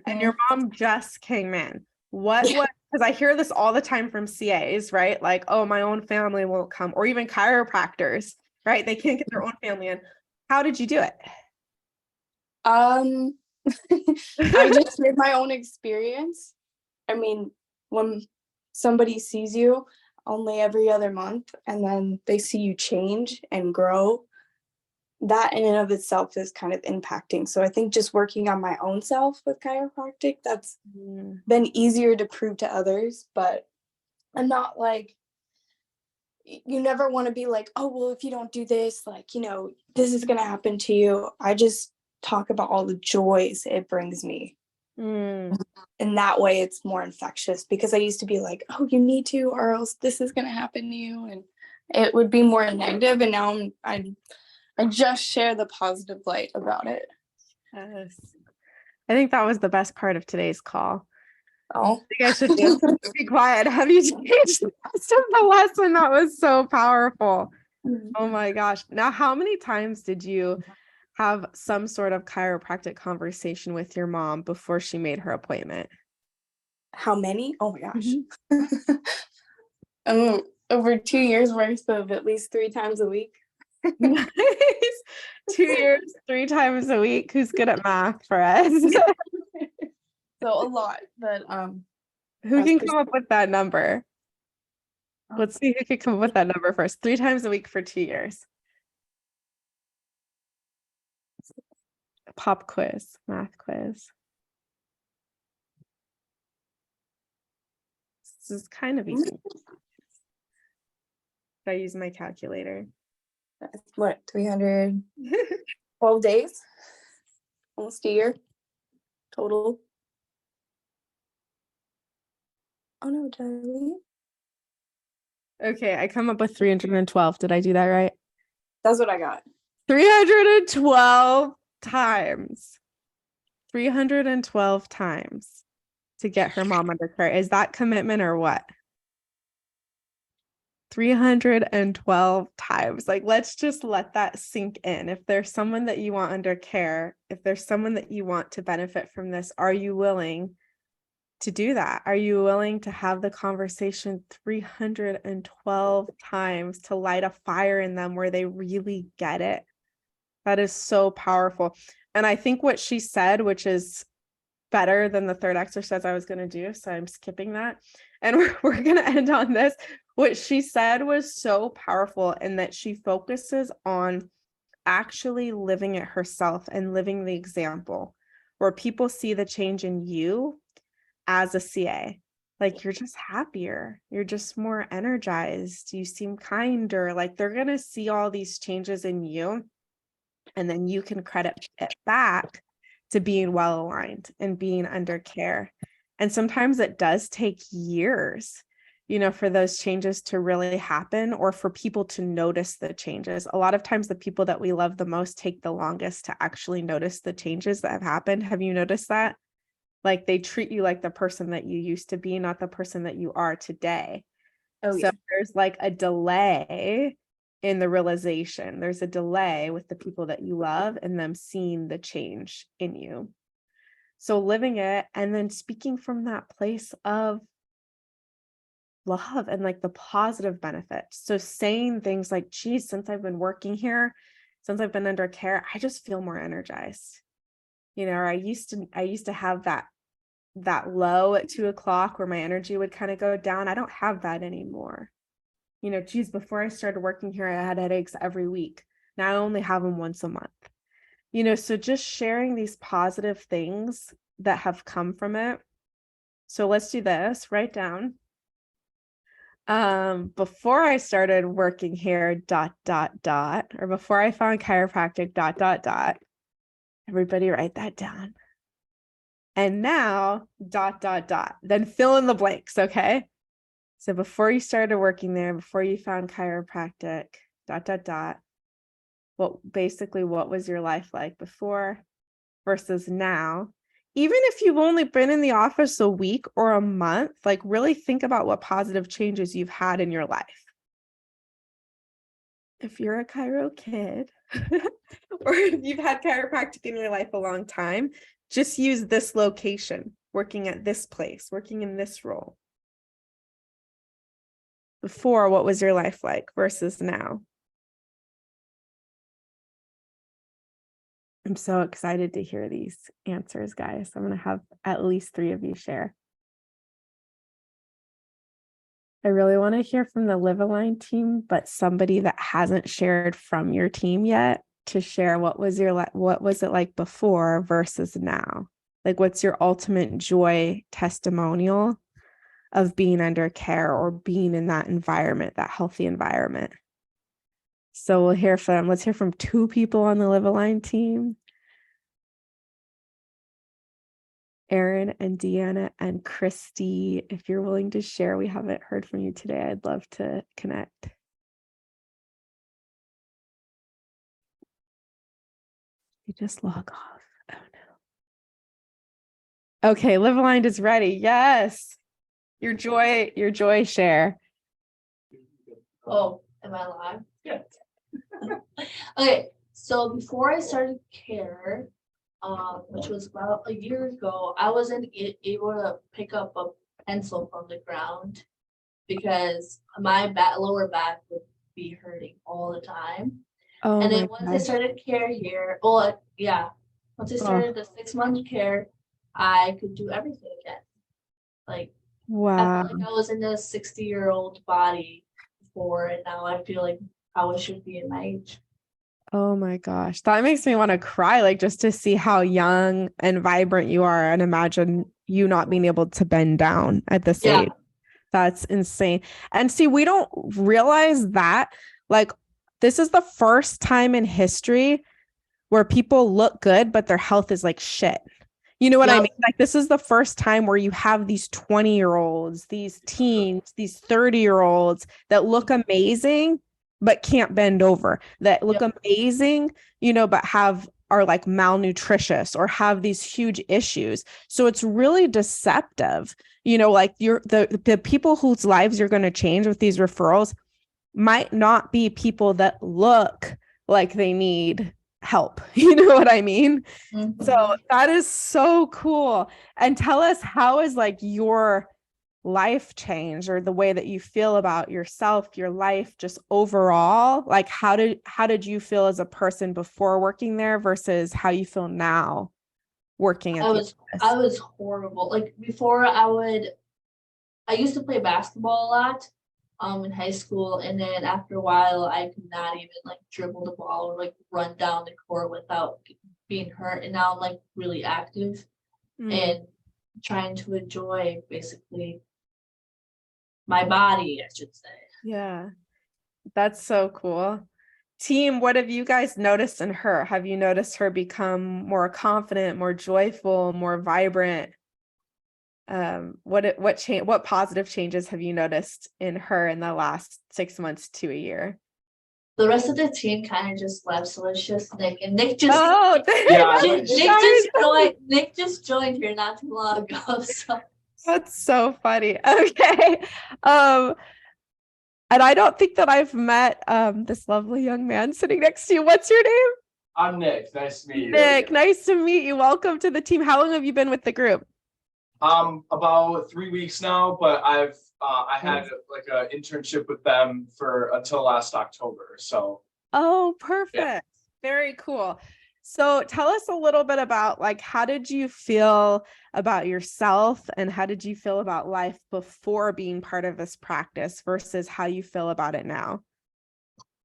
Speaker 6: and your mom just came in. What was, because I hear this all the time from CAs, right? Like, oh, my own family won't come, or even chiropractors, right? They can't get their own family in. How did you do it?
Speaker 5: I just did my own experience. I mean, when somebody sees you only every other month and then they see you change and grow, that in and of itself is kind of impacting. So I think just working on my own self with chiropractic, that's been easier to prove to others. But I'm not like, you never want to be like, oh, well, if you don't do this, like, you know, this is going to happen to you. I just talk about all the joys it brings me. And that way it's more infectious, because I used to be like, oh, you need to, or else this is going to happen to you. And it would be more negative. And now I just share the positive light about it.
Speaker 6: Yes. I think that was the best part of today's call.
Speaker 5: Oh,
Speaker 6: I think I should just be quiet. Have you changed the rest of the lesson? That was so powerful. Oh my gosh. Now, how many times did you have some sort of chiropractic conversation with your mom before she made her appointment?
Speaker 5: how many? Oh my gosh. Over 2 years worth of at least 3 times a week.
Speaker 6: Nice. 2 years, 3 times a week. Who's good at math for us?
Speaker 5: So a lot, but
Speaker 6: Who can come up with that number? Let's see who can come up with that number first. 3 times a week for 2 years. Pop quiz, math quiz. This is kind of easy. I use my calculator.
Speaker 5: that's what, 312 days? Almost a year total. Oh no, did I leave?
Speaker 6: Okay, I come up with 312. Did I do that right?
Speaker 5: That's what I got.
Speaker 6: 312 times. 312 times to get her mom under care. Is that commitment or what? 312 times. Like, let's just let that sink in. If there's someone that you want under care, if there's someone that you want to benefit from this, are you willing to do that? Are you willing to have the conversation 312 times to light a fire in them where they really get it? That is so powerful. And I think what she said, which is better than the third exercise I was going to do, so I'm skipping that. And we're going to end on this. What she said was so powerful, in that she focuses on actually living it herself and living the example, where people see the change in you as a CA. Like, you're just happier, you're just more energized, you seem kinder. Like, they're going to see all these changes in you, and then you can credit it back to being well aligned and being under care. And sometimes it does take years. for those changes to really happen, or for people to notice the changes. A lot of times the people that we love the most take the longest to actually notice the changes that have happened. Have you noticed that? Like they treat you like the person that you used to be, not the person that you are today.
Speaker 5: Oh,
Speaker 6: So
Speaker 5: yeah.
Speaker 6: there's like a delay in the realization. There's a delay with the people that you love and them seeing the change in you. So living it and then speaking from that place of love and like the positive benefits. So saying things like, geez, since I've been working here, since I've been under care, I just feel more energized. Or I used to have that low at 2:00 where my energy would kind of go down. I don't have that anymore. Geez, before I started working here, I had headaches every week. Now I only have them once a month. So just sharing these positive things that have come from it. So let's do this. Write down. Before I started working here, ... or before I found chiropractic, ... Everybody write that down. And now ... Then fill in the blanks, okay? So before you started working there, before you found chiropractic, ... What was your life like before versus now? Even if you've only been in the office a week or a month, like really think about what positive changes you've had in your life. If you're a chiro kid or if you've had chiropractic in your life a long time, just use this location, working at this place, working in this role. Before, what was your life like versus now? I'm so excited to hear these answers, guys. I'm going to have at least 3 of you share. I really want to hear from the Live Align team, but somebody that hasn't shared from your team yet to share what was it like before versus now? Like, what's your ultimate joy testimonial of being under care or being in that environment, that healthy environment? So let's hear from 2 people on the Live Align team. Erin and Deanna and Christy, if you're willing to share, we haven't heard from you today. I'd love to connect. You just log off. Oh no. Okay, Live Aligned is ready. Yes. Your joy share.
Speaker 7: Oh, am I live?
Speaker 2: Yeah.
Speaker 7: Okay, so before I started care, which was about a year ago, I wasn't able to pick up a pencil from the ground because my lower back would be hurting all the time.
Speaker 6: Oh,
Speaker 7: and then
Speaker 6: my
Speaker 7: once I
Speaker 6: gosh.
Speaker 7: started care here, once I started the 6-month care, I could do everything again. Like, I
Speaker 6: Wow.
Speaker 7: felt like I was in a 60-year-old body before, and now I feel like how I should be in my age.
Speaker 6: Oh my gosh. That makes me want to cry, like just to see how young and vibrant you are and imagine you not being able to bend down at this age. That's insane. And see, we don't realize that, like, this is the first time in history where people look good, but their health is like shit. You know what I mean? Like, this is the first time where you have these 20-year-olds, these teens, these 30-year-olds that look amazing, but can't bend over, that look amazing, but are like malnutritious or have these huge issues. So it's really deceptive. Like the people whose lives you're going to change with these referrals might not be people that look like they need help. You know what I mean?
Speaker 7: Mm-hmm.
Speaker 6: So that is so cool. And tell us, how is like your life change or the way that you feel about yourself, your life, just overall? Like, how did you feel as a person before working there versus how you feel now working at
Speaker 7: I was horrible. Like before, I used to play basketball a lot in high school, and then after a while I could not even like dribble the ball or like run down the court without being hurt. And now I'm like really active and trying to enjoy basically my body, I should say.
Speaker 6: Yeah, that's so cool. Team, what have you guys noticed in her? Have you noticed her become more confident, more joyful, more vibrant What positive changes have you noticed in her in the last 6 months to a year?
Speaker 7: The rest of the team kind of just left, so it's just Nick, and Nick just
Speaker 6: Oh,
Speaker 2: Yeah,
Speaker 7: Nick just joined here not too long ago. So
Speaker 6: that's so funny. Okay. And I don't think that I've met this lovely young man sitting next to you. What's your name?
Speaker 2: I'm Nick. Nice to meet you.
Speaker 6: Nick, nice to meet you. Welcome to the team. How long have you been with the group?
Speaker 2: About 3 weeks now, but I had like an internship with them until last October. So.
Speaker 6: Oh, perfect. Very cool. So tell us a little bit about like, how did you feel about yourself and how did you feel about life before being part of this practice versus how you feel about it now?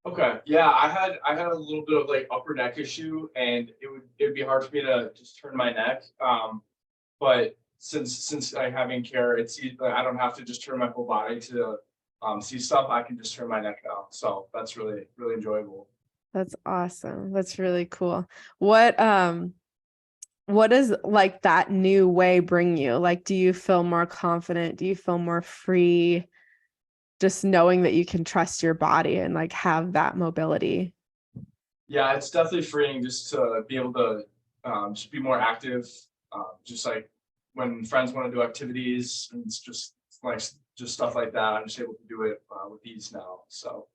Speaker 2: Okay. Yeah, I had a little bit of like upper neck issue, and it would be hard for me to just turn my neck. But since I having care, I don't have to just turn my whole body to see stuff. I can just turn my neck now. So that's really, really enjoyable.
Speaker 6: That's awesome. That's really cool. What does like that new way bring you? Like, do you feel more confident? Do you feel more free? Just knowing that you can trust your body and like have that mobility.
Speaker 2: Yeah, it's definitely freeing just to be able to just be more active. Just like when friends want to do activities and it's just stuff like that, I'm just able to do it with ease now. So.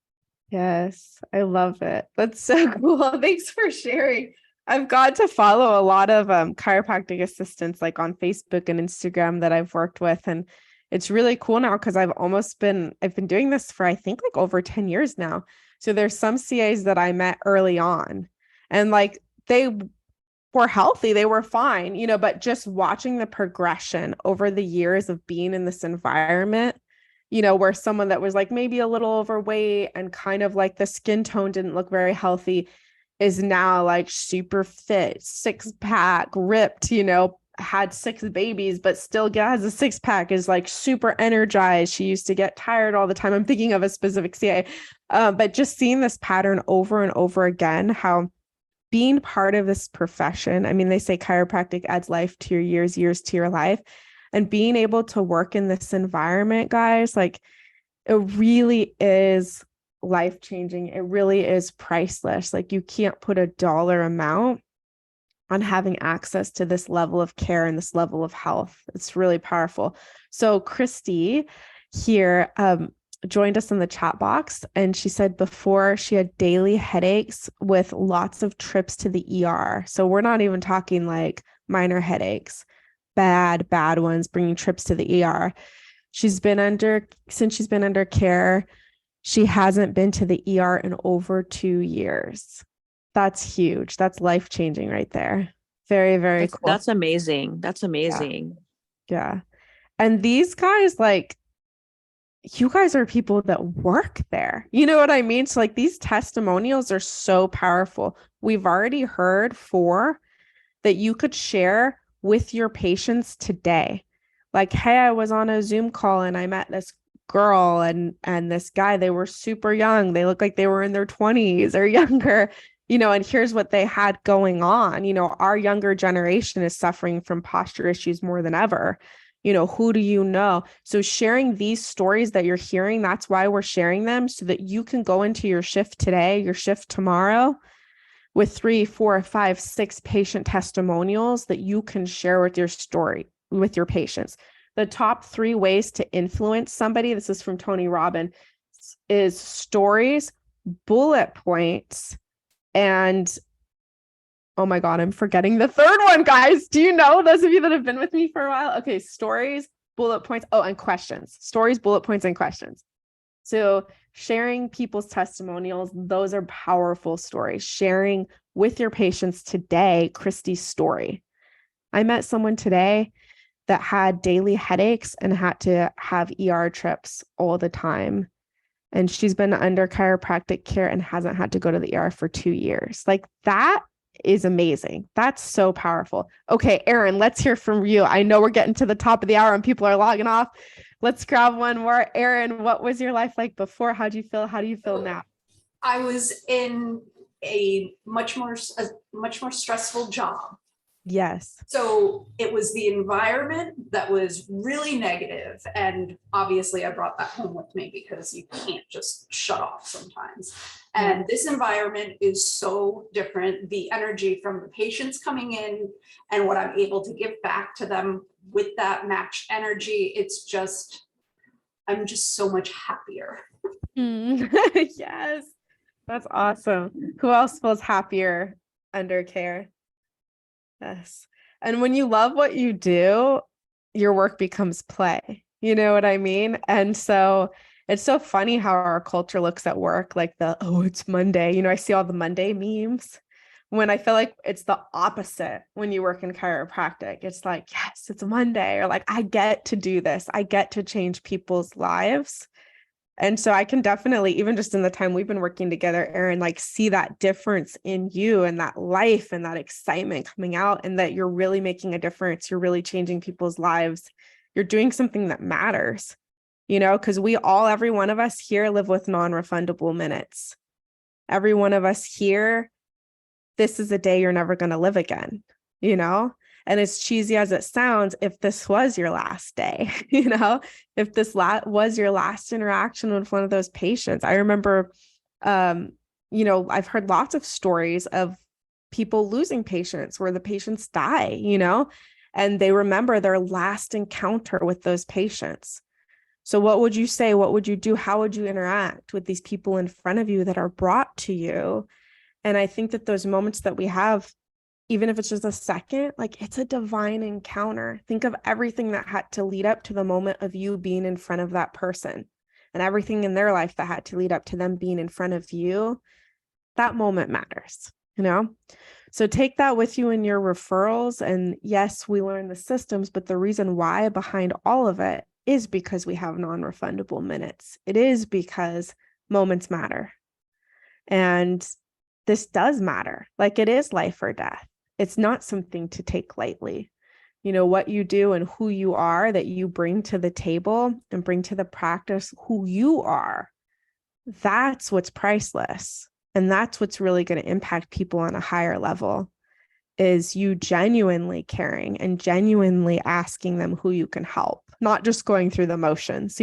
Speaker 6: Yes, I love it. That's so cool. Thanks for sharing. I've got to follow a lot of chiropractic assistants like on Facebook and Instagram that I've worked with. And it's really cool now because I've been doing this for I think like over 10 years now. So there's some CAs that I met early on and like they were healthy, they were fine, but just watching the progression over the years of being in this environment, where someone that was like maybe a little overweight and kind of like the skin tone didn't look very healthy is now like super fit, 6-pack, ripped, had 6 babies, but still has a 6-pack, is like super energized. She used to get tired all the time. I'm thinking of a specific CA, but just seeing this pattern over and over again, how being part of this profession, I mean, they say chiropractic adds life to your years to your life. And being able to work in this environment, guys, like it really is life-changing. It really is priceless. Like you can't put a dollar amount on having access to this level of care and this level of health. It's really powerful. So Christy here joined us in the chat box, and she said before she had daily headaches with lots of trips to the ER. So we're not even talking like minor headaches, bad ones, bringing trips to the ER. Since she's been under care, she hasn't been to the ER in over 2 years. That's huge. That's life-changing right there. Very, very cool.
Speaker 3: That's amazing. That's amazing.
Speaker 6: Yeah. And these guys, like, you guys are people that work there. You know what I mean? So like these testimonials are so powerful. We've already heard 4 that you could share with your patients today. Like, hey, I was on a Zoom call and I met this girl and this guy. They were super young. They look like they were in their 20s or younger, and here's what they had going on. Our younger generation is suffering from posture issues more than ever. Who do you know? So sharing these stories that you're hearing, that's why we're sharing them, so that you can go into your shift today, your shift tomorrow, with 3, 4, 5, 6 patient testimonials that you can share with your patients. The top 3 ways to influence somebody, this is from Tony Robbins, is stories, bullet points, and oh my God, I'm forgetting the third one, guys. Do you know, those of you that have been with me for a while? Okay, stories, bullet points, and questions. Stories, bullet points, and questions. So sharing people's testimonials, those are powerful stories. Sharing with your patients today, Christy's story. I met someone today that had daily headaches and had to have ER trips all the time. And she's been under chiropractic care and hasn't had to go to the ER for 2 years. Like that is amazing. That's so powerful. Okay, Erin, let's hear from you. I know we're getting to the top of the hour and people are logging off. Let's grab one more. Erin, what was your life like before? How do you feel? How do you feel now?
Speaker 4: I was in a much more stressful job.
Speaker 6: Yes.
Speaker 4: So it was the environment that was really negative, and obviously I brought that home with me because you can't just shut off sometimes. And this environment is so different. The energy from the patients coming in and what I'm able to give back to them with that matched energy, I'm just so much happier.
Speaker 6: Yes, that's awesome. Who else feels happier under care? Yes. And when you love what you do, your work becomes play. You know what I mean? And so it's so funny how our culture looks at work like oh, it's Monday. I see all the Monday memes when I feel like it's the opposite when you work in chiropractic. It's like, yes, it's Monday, or like, I get to do this. I get to change people's lives. And so I can definitely, even just in the time we've been working together, Erin, like see that difference in you and that life and that excitement coming out, and that you're really making a difference. You're really changing people's lives. You're doing something that matters, because every one of us here live with non-refundable minutes. Every one of us here, this is a day you're never going to live again, And as cheesy as it sounds, if this was your last day, if this was your last interaction with one of those patients, I remember, I've heard lots of stories of people losing patients where the patients die, and they remember their last encounter with those patients. So what would you say? What would you do? How would you interact with these people in front of you that are brought to you? And I think that those moments that we have, even if it's just a second, like it's a divine encounter. Think of everything that had to lead up to the moment of you being in front of that person, and everything in their life that had to lead up to them being in front of you. That moment matters, So take that with you in your referrals. And yes, we learn the systems, but the reason why behind all of it is because we have non-refundable minutes. It is because moments matter. And this does matter. Like, it is life or death. It's not something to take lightly. What you do and who you are, that you bring to the table and bring to the practice, who you are, that's what's priceless. And that's what's really going to impact people on a higher level, is you genuinely caring and genuinely asking them who you can help, not just going through the motions.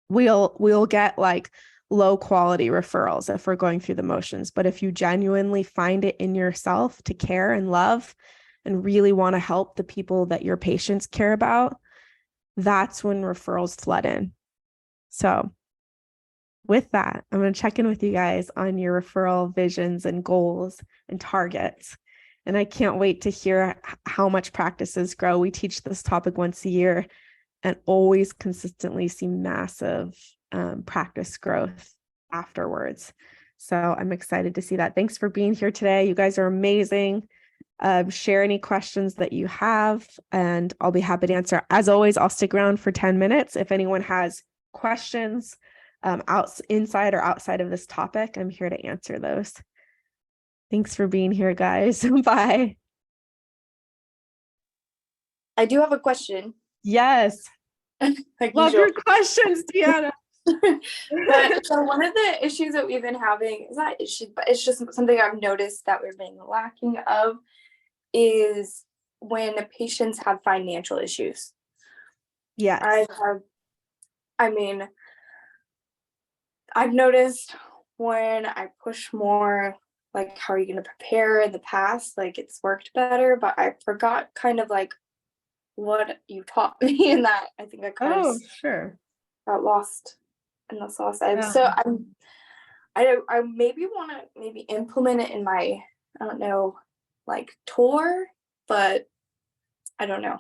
Speaker 6: We'll get like low quality referrals if we're going through the motions. But if you genuinely find it in yourself to care and love and really want to help the people that your patients care about, that's when referrals flood in. So with that, I'm going to check in with you guys on your referral visions and goals and targets. And I can't wait to hear how much practices grow. We teach this topic once a year and always consistently see massive practice growth afterwards. So I'm excited to see that. Thanks for being here today. You guys are amazing. Share any questions that you have, and I'll be happy to answer. As always, I'll stick around for 10 minutes. If anyone has questions inside or outside of this topic, I'm here to answer those. Thanks for being here, guys. Bye.
Speaker 5: I do have a question.
Speaker 6: Yes.
Speaker 5: Like
Speaker 6: Love your questions, Deanna.
Speaker 5: But so one of the issues that we've been having is not issues, but it's just something I've noticed that we've been lacking of is when patients have financial issues.
Speaker 6: Yes.
Speaker 5: I've noticed when I push more, like, how are you going to prepare in the past, like it's worked better, but I forgot kind of like what you taught me in that. I think I kind of
Speaker 6: sure.
Speaker 5: got lost in the sauce.
Speaker 6: Yeah.
Speaker 5: So I maybe want to maybe implement it in my, I don't know, like tour, but I don't know.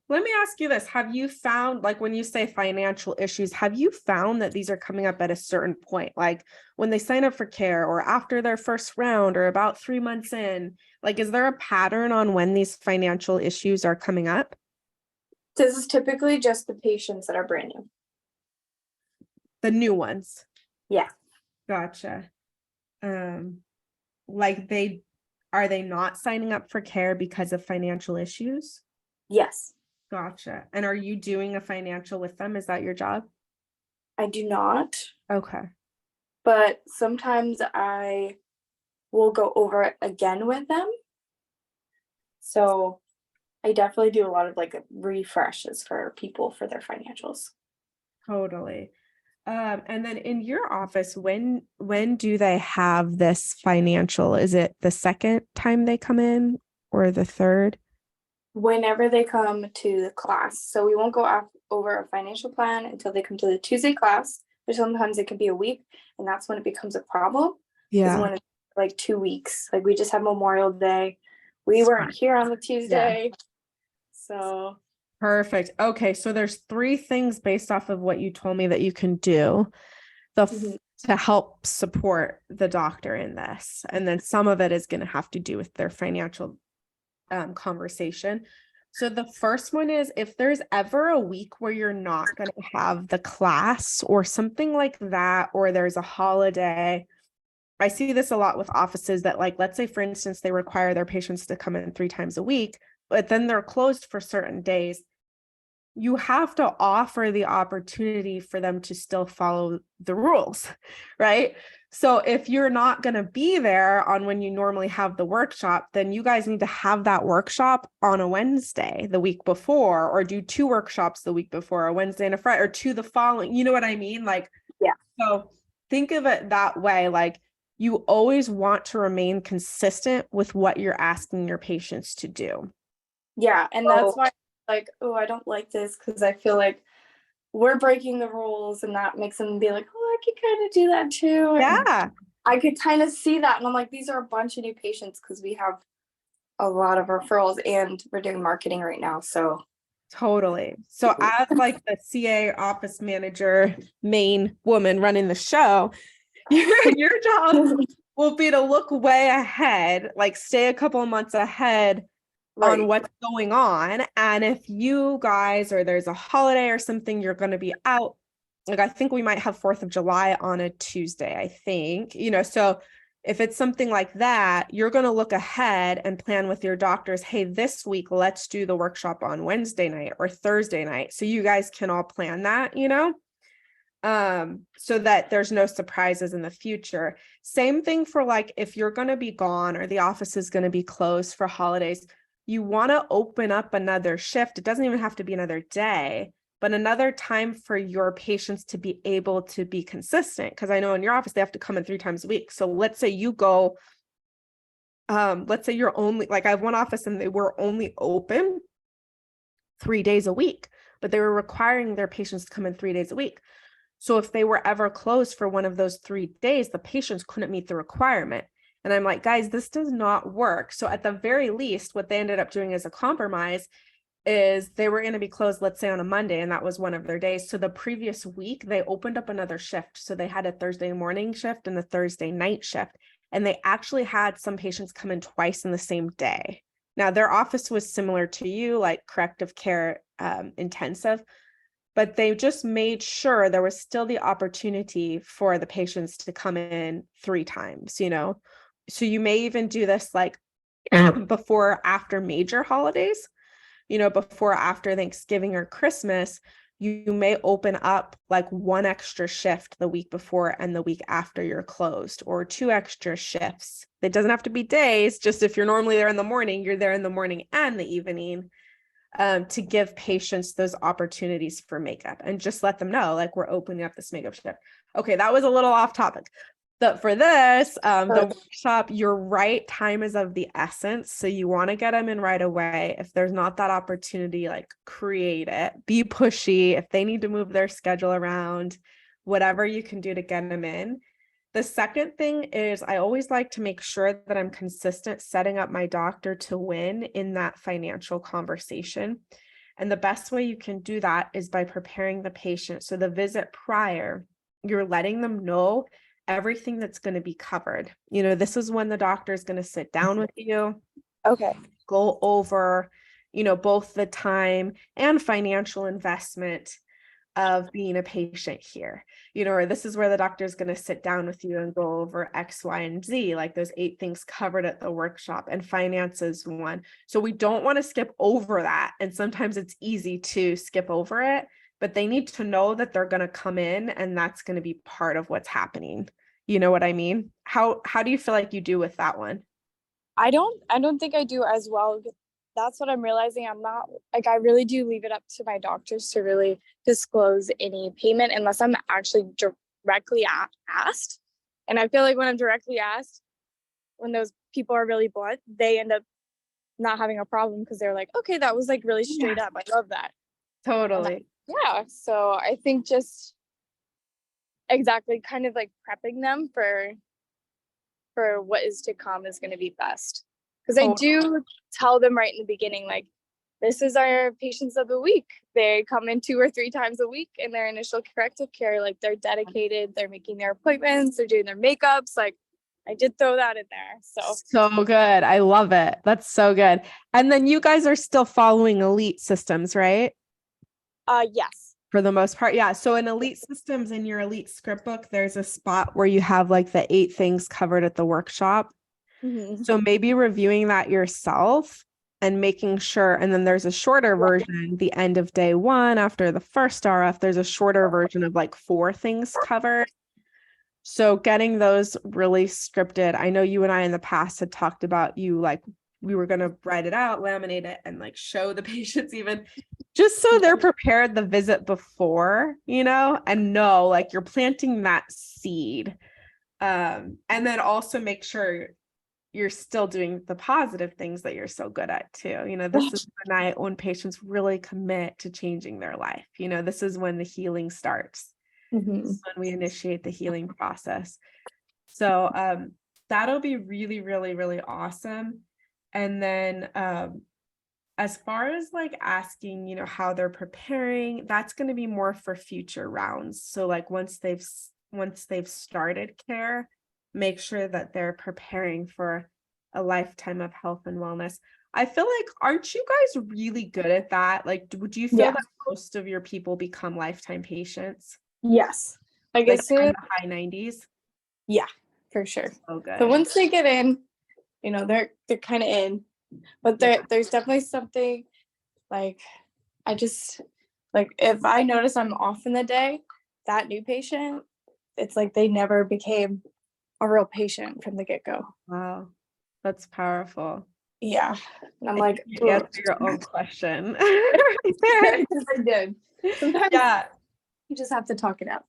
Speaker 6: Let me ask you this. Have you found, like, when you say financial issues, have you found that these are coming up at a certain point? Like when they sign up for care or after their first round or about 3 months in, like, is there a pattern on when these financial issues are coming up?
Speaker 5: This is typically just the patients that are brand new.
Speaker 6: The new ones.
Speaker 5: Yeah.
Speaker 6: Gotcha. Like are they not signing up for care because of financial issues?
Speaker 5: Yes.
Speaker 6: Gotcha. And are you doing a financial with them? Is that your job?
Speaker 5: I do not.
Speaker 6: Okay.
Speaker 5: But sometimes I will go over it again with them. So I definitely do a lot of like refreshes for people for their financials.
Speaker 6: Totally. And then in your office, when do they have this financial? Is it the second time they come in or the third?
Speaker 5: Whenever they come to the class. So we won't go over a financial plan until they come to the Tuesday class, but sometimes it can be a week, and that's when it becomes a problem. Is
Speaker 6: Yeah.
Speaker 5: when it's like 2 weeks. Like we just had Memorial Day. We weren't here on the Tuesday. So
Speaker 6: Perfect. Okay, so there's 3 things based off of what you told me that you can do to help support the doctor in this. And then some of it is going to have to do with their financial conversation. So the first one is if there's ever a week where you're not going to have the class or something like that, or there's a holiday. I see this a lot with offices that, like, let's say, for instance, they require their patients to come in 3 times a week, but then they're closed for certain days. You have to offer the opportunity for them to still follow the rules, right? So if you're not going to be there on when you normally have the workshop, then you guys need to have that workshop on a Wednesday the week before, or do 2 workshops the week before, a Wednesday and a Friday, or 2 the following, you know what I mean? Like,
Speaker 5: yeah.
Speaker 6: So think of it that way. Like, you always want to remain consistent with what you're asking your patients to do.
Speaker 5: Yeah, and that's why like, oh, I don't like this, because I feel like we're breaking the rules, and that makes them be like, oh, I could kind of do that too.
Speaker 6: Yeah.
Speaker 5: And I could kind of see that, and I'm like, these are a bunch of new patients because we have a lot of referrals and we're doing marketing right now. So
Speaker 6: Totally. So as like the CA office manager, main woman running the show, your job will be to look way ahead, like stay a couple of months ahead on what's going on. And if you guys, or there's a holiday or something, you're going to be out. Like, I think we might have 4th of July on a Tuesday, I think, so if it's something like that, you're going to look ahead and plan with your doctors, hey, this week, let's do the workshop on Wednesday night or Thursday night. So you guys can all plan that, so that there's no surprises in the future. Same thing for like, if you're going to be gone or the office is going to be closed for holidays, you want to open up another shift. It doesn't even have to be another day, but another time for your patients to be able to be consistent. Because I know in your office, they have to come in 3 times a week. So let's say you go, let's say you're only, like, I have one office and they were only open 3 days a week, but they were requiring their patients to come in 3 days a week. So if they were ever closed for one of those 3 days, the patients couldn't meet the requirement. And I'm like, guys, this does not work. So at the very least, what they ended up doing as a compromise is they were going to be closed, let's say on a Monday, and that was one of their days. So the previous week, they opened up another shift. So they had a Thursday morning shift and a Thursday night shift. And they actually had some patients come in twice in the same day. Now, their office was similar to you, like corrective care intensive, but they just made sure there was still the opportunity for the patients to come in 3 times, So you may even do this like before, after major holidays, before, after Thanksgiving or Christmas, you may open up like 1 extra shift the week before and the week after you're closed, or 2 extra shifts. It doesn't have to be days, just if you're normally there in the morning, you're there in the morning and the evening, to give patients those opportunities for makeup, and just let them know, like, we're opening up this makeup shift. Okay, that was a little off topic. But for this, the workshop, you're right, time is of the essence. So you want to get them in right away. If there's not that opportunity, like, create it, be pushy. If they need to move their schedule around, whatever you can do to get them in. The second thing is, I always like to make sure that I'm consistent setting up my doctor to win in that financial conversation. And the best way you can do that is by preparing the patient. So the visit prior, you're letting them know everything that's going to be covered. This is when the doctor is going to sit down with you.
Speaker 5: Okay.
Speaker 6: Go over, both the time and financial investment of being a patient here, or this is where the doctor is going to sit down with you and go over X, Y, and Z, like those 8 things covered at the workshop, and finances one. So we don't want to skip over that. And sometimes it's easy to skip over it, but they need to know that they're going to come in and that's going to be part of what's happening. You know what I mean? How do you feel like you do with that one?
Speaker 5: I don't think I do as well that's what I'm realizing. I'm not like, I really do leave it up to my doctors to really disclose any payment unless I'm actually directly asked. And I feel like when I'm directly asked, when those people are really blunt, they end up not having a problem because they're like, okay, that was like really straight up. I love that.
Speaker 6: Totally.
Speaker 5: Yeah. So I think just exactly kind of like prepping them for what is to come is going to be best. Because I do tell them right in the beginning, like, this is our patients of the week. They come in 2 or 3 times a week in their initial corrective care. Like, they're dedicated, they're making their appointments, they're doing their makeups. Like, I did throw that in there.
Speaker 6: So good. I love it. That's so good. And then you guys are still following elite systems, right?
Speaker 5: Yes.
Speaker 6: For the most part. Yeah. So in elite systems, in your elite script book, there's a spot where you have like the 8 things covered at the workshop.
Speaker 5: Mm-hmm.
Speaker 6: So maybe reviewing that yourself and making sure, and then there's a shorter version, the end of day 1 after the first RF, there's a shorter version of like 4 things covered. So getting those really scripted. I know you and I in the past had talked about we were going to write it out, laminate it, and like show the patients even just so they're prepared the visit before, and know like you're planting that seed. And then also make sure you're still doing the positive things that you're so good at too. This is when patients really commit to changing their life. This is when the healing starts.
Speaker 5: Mm-hmm.
Speaker 6: This is when we initiate the healing process. So that'll be really, really, really awesome. And then as far as like asking, how they're preparing, that's going to be more for future rounds. So like once they've started care, make sure that they're preparing for a lifetime of health and wellness. I feel like, aren't you guys really good at that? Like, would you feel that most of your people become lifetime patients?
Speaker 5: Yes. Like
Speaker 6: Like
Speaker 5: I said,
Speaker 6: in the high 90s?
Speaker 5: Yeah, for sure.
Speaker 6: So good.
Speaker 5: So once they get in, they're kind of in, but there's definitely something like, I just like, if I notice I'm off in the day, that new patient, it's like they never became a real patient from the get-go.
Speaker 6: Wow, that's powerful.
Speaker 5: Yeah. And I'm like,
Speaker 6: You answer your own question. Right there.
Speaker 5: because I did. Sometimes you just have to talk it out.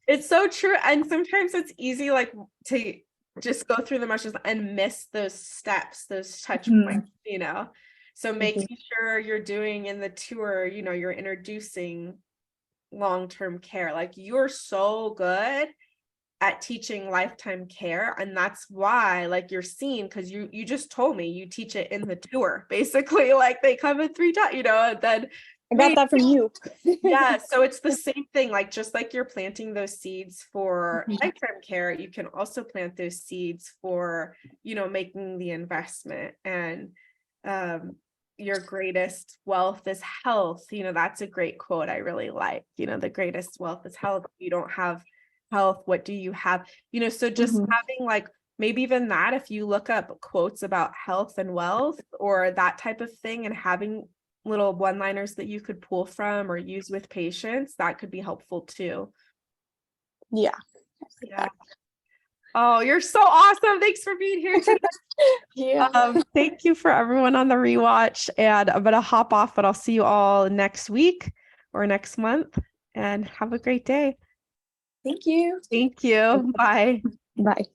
Speaker 6: It's so true. And sometimes it's easy like to just go through the motions and miss those steps, those touch points, So making sure you're doing in the tour, you're introducing long-term care. Like you're so good at teaching lifetime care. And that's why like you're seen, because you just told me you teach it in the tour, basically. Like they come in 3 times, and then
Speaker 5: I got that from you.
Speaker 6: Yeah. So it's the same thing, like just like you're planting those seeds for lifetime care, you can also plant those seeds for, making the investment. And your greatest wealth is health. That's a great quote I really like. The greatest wealth is health. If you don't have health, what do you have? So just having like maybe even that, if you look up quotes about health and wealth or that type of thing, and having little one-liners that you could pull from or use with patients, that could be helpful too.
Speaker 5: Yeah.
Speaker 6: Oh, you're so awesome. Thanks for being here today.
Speaker 5: Yeah.
Speaker 6: Thank you for everyone on the rewatch, and I'm going to hop off, but I'll see you all next week or next month, and have a great day.
Speaker 5: Thank you.
Speaker 6: Thank you. Bye.
Speaker 5: Bye.